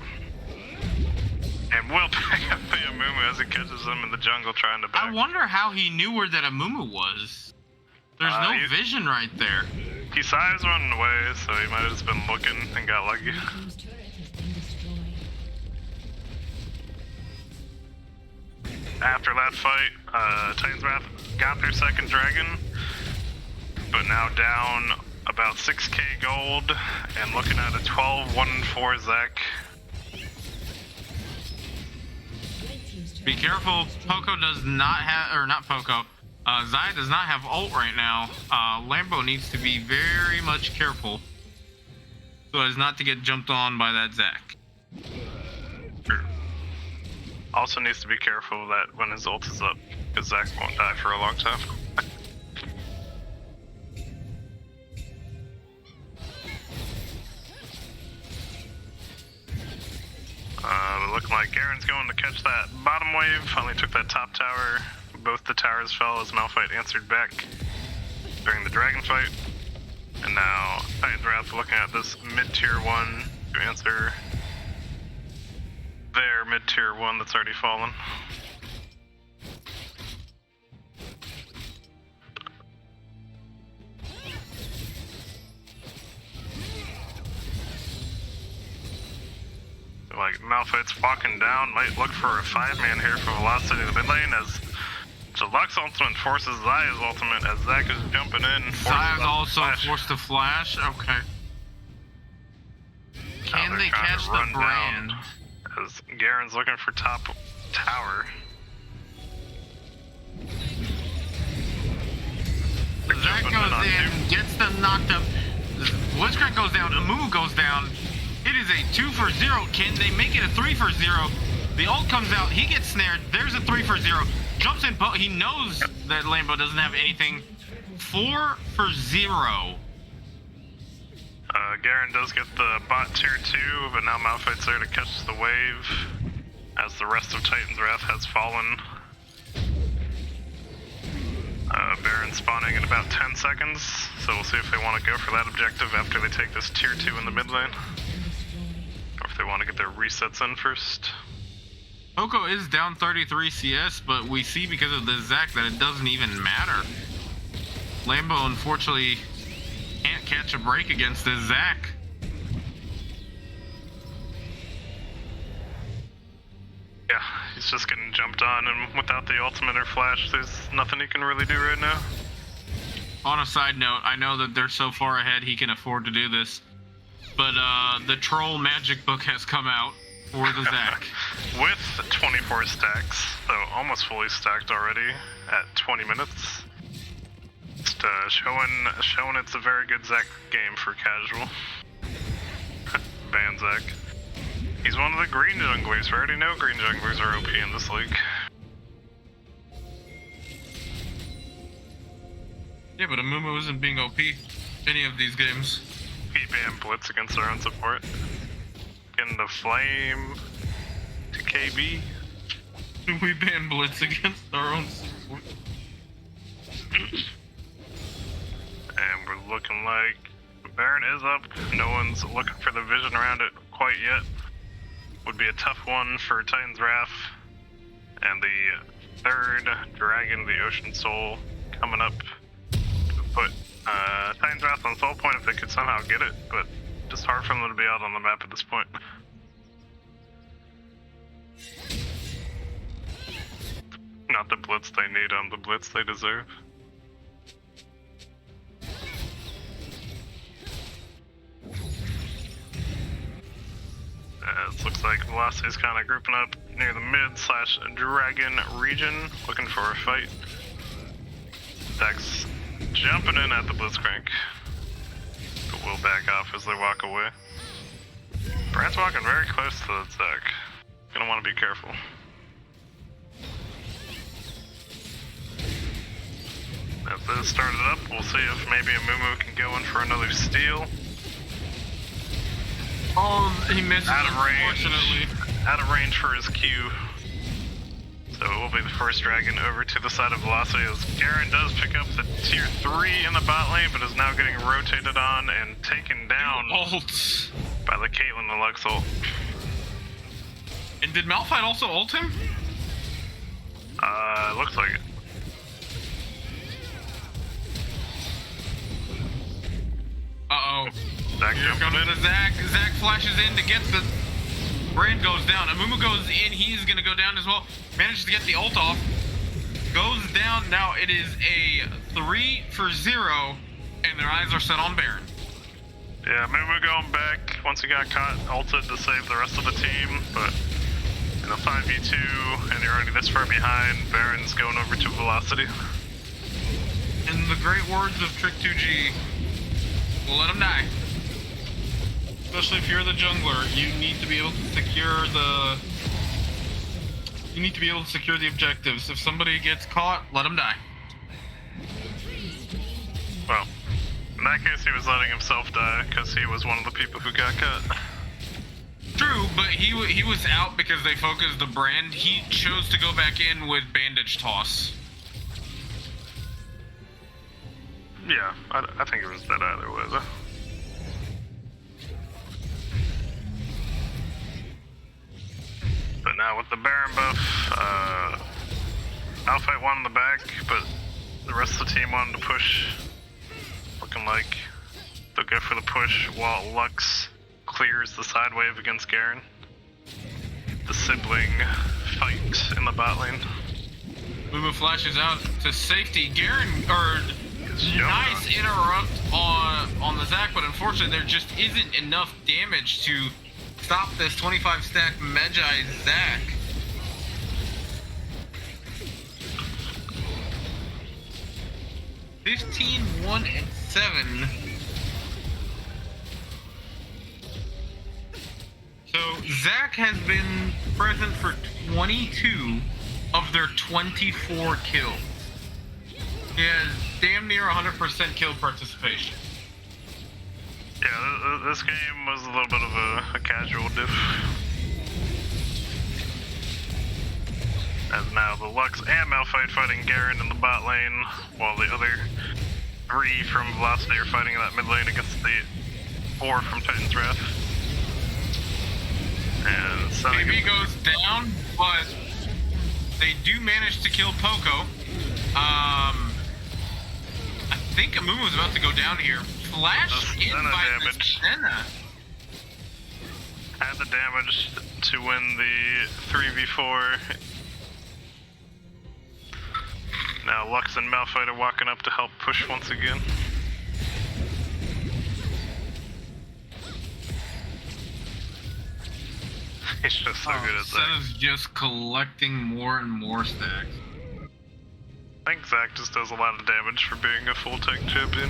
S4: And will pick up the Amumu as he catches him in the jungle trying to back.
S2: I wonder how he knew where that Amumu was. There's no vision right there.
S4: He saw he was running away, so he might have just been looking and got lucky.
S5: Blue team's turret has been destroyed.
S4: After that fight, Titan's Wrath got their second dragon, but now down about 6k gold and looking at a 12-1-4 Zach.
S5: Red team's turret
S2: Be careful,
S5: has been destroyed.
S2: Poco does not have, or not Poco, Xayah does not have ult right now. Lambo needs to be very much careful so as not to get jumped on by that Zach.
S4: Also needs to be careful that when his ult is up, because Zach won't die for a long time. Looking like Garen's going to catch that bottom wave. Finally took that top tower. Both the towers fell as Malphite answered back during the dragon fight. And now Titan's Wrath looking at this mid-tier 1 to answer their mid-tier 1 that's already fallen. Like Malphite's walking down, might look for a 5-man here for Velocity in the mid lane as Deluxe ultimate forces Xayah's ultimate as Zach is jumping in.
S2: Xayah's also forced to flash. Okay. Can they catch the brand?
S4: As Garen's looking for top tower.
S2: Zach goes in, gets them knocked up. Blitzcrank goes down, Amumu goes down. It is a 2-for-0. Can they make it a 3-for-0? The ult comes out, he gets snared. There's a 3-for-0. Jumps in, he knows that Lambo doesn't have anything. 4-for-0.
S4: Garen does get the bot tier 2, but now Malphite's there to catch the wave as the rest of Titan's Wrath has fallen. Baron spawning in about 10 seconds, so we'll see if they want to go for that objective after they take this tier 2 in the mid lane. they want to get their resets in first.
S2: Oko is down 33 CS, but we see because of the Zac that it doesn't even matter. Lambo unfortunately can't catch a break against this Zac.
S4: Yeah, he's just getting jumped on, and without the ultimate or flash, there's nothing he can really do right now.
S2: On a side note, I know that they're so far ahead he can afford to do this, but the Troll Magic book has come out for the Zac.
S4: With 24 stacks, so almost fully stacked already at 20 minutes. Just showing it's a very good Zac game for casual. Ban Zac. He's one of the green junglers. We already know green junglers are OP in this league.
S2: Yeah, but Amumu isn't being OP any of these games.
S4: He banned Blitz against our own support. Getting the Flame to KB.
S2: We ban Blitz against our own support.
S4: And we're looking like Baron is up. No one's looking for the vision around it quite yet. Would be a tough one for Titan's Wrath. And the third dragon, the Ocean Soul, coming up to put Titan's Wrath on Soul Point if they could somehow get it, but just hard for them to be out on the map at this point. Not the Blitz they need, the Blitz they deserve. It looks like Velocity's kind of grouping up near the mid/dragon region, looking for a fight. Dex jumping in at the Blitzcrank, but will back off as they walk away. Brand's walking very close to the Zac. Gonna want to be careful. As this started up, we'll see if maybe Amumu can go in for another steal.
S2: Oh, he missed
S4: Out of range.
S2: Unfortunately.
S4: Out of range for his Q. So it will be the first dragon over to the side of Velocity as Garen does pick up the tier 3 in the bot lane, but is now getting rotated on and taken down
S2: Ult.
S4: by the Caitlyn the Lux ult.
S2: And did Malphite also ult him?
S4: Looks like it.
S2: Uh-oh.
S4: Zac
S2: Here
S4: jumping
S2: comes
S4: in.
S2: the Zac. Zac flashes in to get the... Brand goes down. Amumu goes in. He's going to go down as well. Manages to get the ult off. Goes down. Now it is a 3-0. And their eyes are set on Baron.
S4: Yeah, Mumu going back once he got caught, ulted to save the rest of the team, but in a 5v2, and you're already this far behind, Baron's going over to Velocity.
S2: In the great words of Trick2G, we'll let him die. Especially if you're the jungler, you need to be able to secure the... You need to be able to secure the objectives. If somebody gets caught, let him die.
S4: Well, in that case, he was letting himself die because he was one of the people who got cut.
S2: True, but he was out because they focused the brand. He chose to go back in with bandage toss.
S4: Yeah, I think it was dead either way, though. But now with the Baron buff, Malphite won in the back, but the rest of the team wanted to push. Looking like they'll go for the push while Lux clears the side wave against Garen. The sibling fight in the bot lane.
S2: Mumu flashes out to safety. Garen, nice interrupt on the Zac, but unfortunately there just isn't enough damage to stop this 25 stack Magi Zac. (15, 1, and 7). So Zac has been present for 22 of their 24 kills. He has damn near 100% kill participation.
S4: Yeah, this game was a little bit of a casual diff. As now the Lux and Malphite fighting Garen in the bot lane, while the other 3 from Velocity are fighting in that mid lane against the 4 from Titan's Wrath. And Sonic
S2: KB goes down, but they do manage to kill Poco. I think Amumu was about to go down here. Flashed
S4: The
S2: in
S4: Senna
S2: by
S4: damage.
S2: the Senna.
S4: had the damage to win the 3v4. Now Lux and Malphite are walking up to help push once again. He's just so good at that.
S2: Senna's just collecting more and more stacks.
S4: I think Zach just does a lot of damage for being a full tank champion.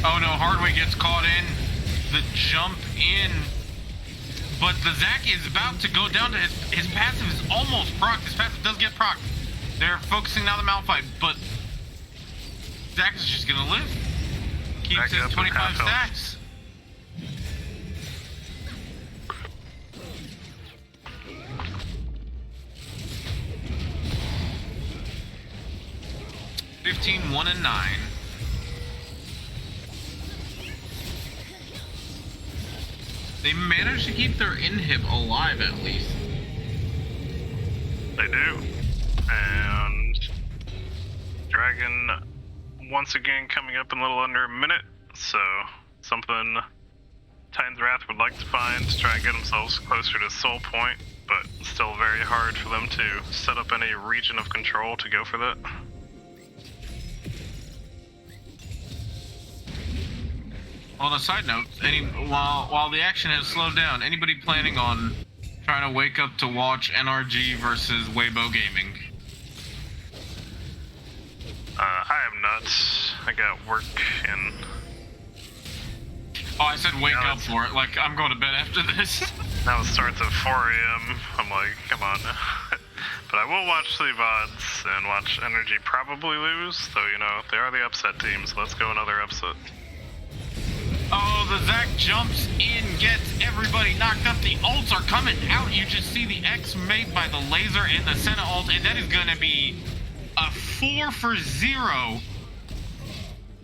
S2: Oh no, Hardway gets caught in. The jump in. But the Zac is about to go down to his passive is almost procced. His passive does get procced. They're focusing now the Malphite, but Zac is just gonna live. Keeps
S4: Back
S2: his
S4: up
S2: 25
S4: at half health.
S2: stacks. $15, 1 and 9. They managed to keep their inhib alive at least.
S4: They do. And Dragon once again coming up in a little under a minute. So something Titan's Wrath would like to find to try and get themselves closer to Soul Point, but still very hard for them to set up any region of control to go for that.
S2: On a side note, while the action has slowed down, anybody planning on trying to wake up to watch NRG versus Weibo Gaming?
S4: I am not. I got work and
S2: Oh, I said wake
S4: No,
S2: up
S4: it's-
S2: for it. Like, I'm going to bed after this.
S4: now it starts at 4 a.m. I'm like, come on. But I will watch the VODs and watch Energy probably lose, though, you know, they are the upset team, so let's go another upset.
S2: Oh, the Zac jumps in, gets everybody knocked up. The ults are coming out. You just see the X made by the laser and the Senna ult, and that is going to be a 4 for 0.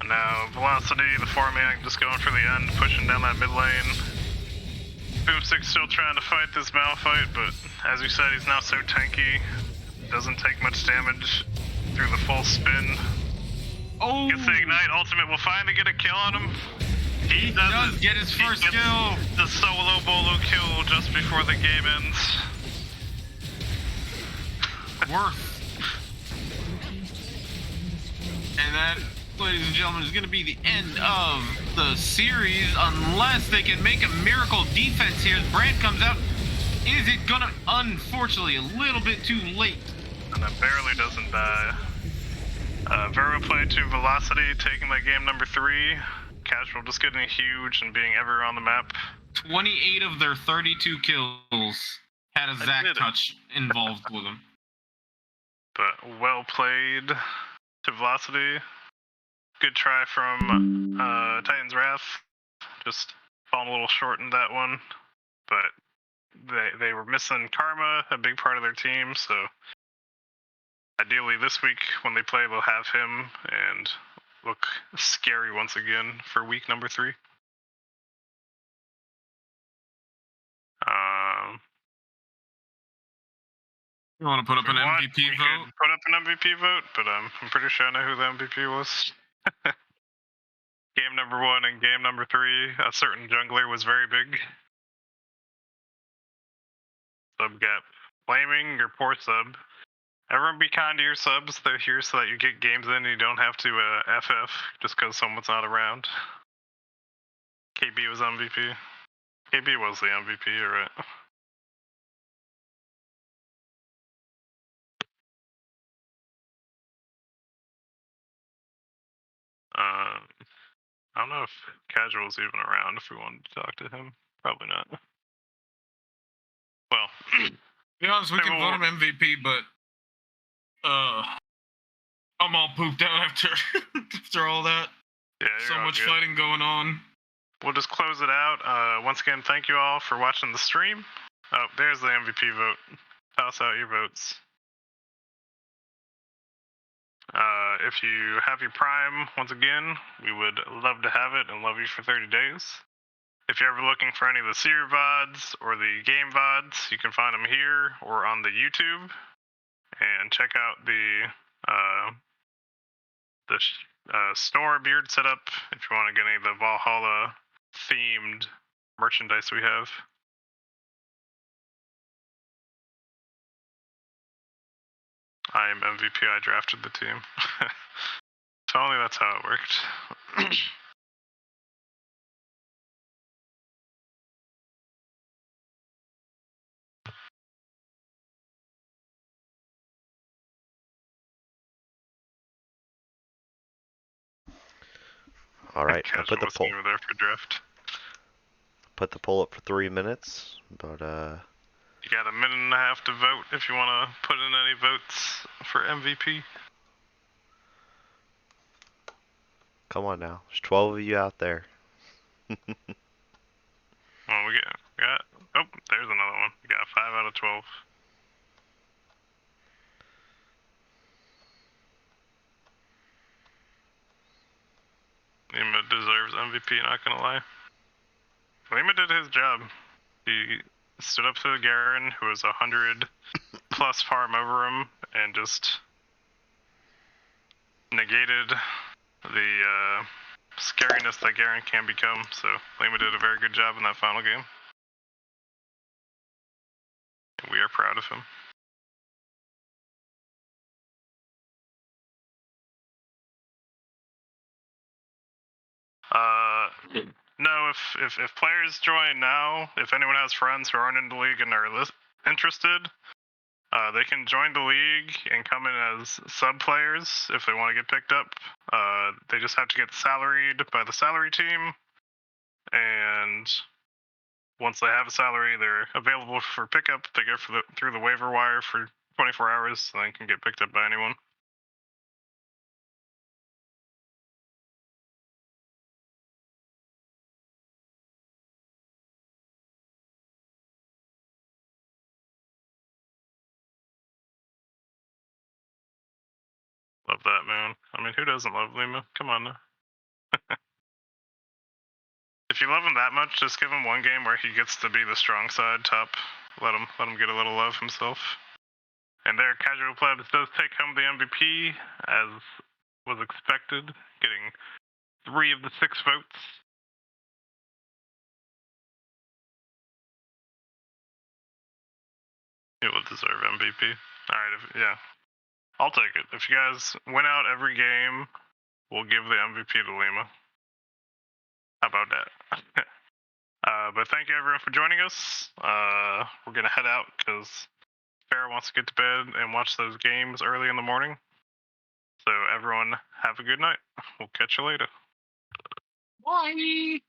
S4: Now, Velocity, the 4-man, just going for the end, pushing down that mid lane. Boomstick's still trying to fight this Malphite, but as you said, he's now so tanky. Doesn't take much damage through the full spin.
S2: Oh,
S4: Gets the Ignite, Ultimate will finally get a kill on him.
S2: he does get his first
S4: He gets
S2: kill.
S4: the solo bolo kill just before the game ends.
S2: Worth. And that, ladies and gentlemen, is going to be the end of the series unless they can make a miracle defense here. As Brand comes out, is it going to, unfortunately, a little bit too late.
S4: And that barely doesn't die. Vero play to Velocity, taking that game number 3. Casual just getting huge and being everywhere on the map.
S2: 28 of their 32 kills had a Zac
S4: did it.
S2: touch involved with them.
S4: But well played to Velocity. Good try from Titan's Wrath. Just falling a little short in that one. But they were missing Karma, a big part of their team, so ideally this week when they play they'll have him and look scary once again for week number 3.
S2: You want to put up an MVP
S4: we
S2: vote?
S4: could put up an MVP vote, but I'm pretty sure I know who the MVP was. Game number 1 and game number 3, a certain jungler was very big. Sub gap. Blaming your poor sub. Everyone be kind to your subs. They're here so that you get games in and you don't have to FF just because someone's not around. KB was MVP. KB was the MVP, you're right. I don't know if Casual's even around if we wanted to talk to him. Probably not. Well,
S2: To be honest, we
S4: Maybe
S2: can
S4: we'll-
S2: vote him MVP, but I'm all pooped out after after all that.
S4: yeah,
S2: So
S4: you're all
S2: much
S4: good.
S2: fighting going on.
S4: We'll just close it out. Once again, thank you all for watching the stream. Oh, there's the MVP vote. Toss out your votes. If you have your Prime, once again, we would love to have it and love you for 30 days. If you're ever looking for any of the Seer VODs or the game VODs, you can find them here or on the YouTube. And check out the store beard setup if you want to get any of the Valhalla themed merchandise we have. I am MVP. I drafted the team. If only that's how it worked.
S3: All right, I
S4: Casual listening over there for draft.
S3: put the poll up for 3 minutes, but
S4: You got a minute and a half to vote if you want to put in any votes for MVP.
S3: come on now. There's 12 of you out there.
S4: Well, we got. Oh, there's another one. We got 5 out of 12. Lima deserves MVP, not gonna lie. Lima did his job. He stood up to Garen, who was 100 plus farm over him, and just negated the scariness that Garen can become. So Lima did a very good job in that final game. And we are proud of him. No, if players join now, if anyone has friends who aren't in the league and are interested, they can join the league and come in as sub players if they want to get picked up. They just have to get salaried by the salary team, and once they have a salary, they're available for pickup. They go through the waiver wire for 24 hours, and then can get picked up by anyone. Love that, man. I mean, who doesn't love Lima? Come on now. If you love him that much, just give him one game where he gets to be the strong side top. Let him get a little love himself. And there, Casual Plebs does take home the MVP, as was expected, getting 3 of the 6 votes. He will deserve MVP. Alright, yeah. I'll take it. If you guys win out every game, we'll give the MVP to Lima. How about that? But thank you everyone for joining us. We're gonna head out because Farrah wants to get to bed and watch those games early in the morning. So everyone, have a good night. We'll catch you later.
S2: Bye.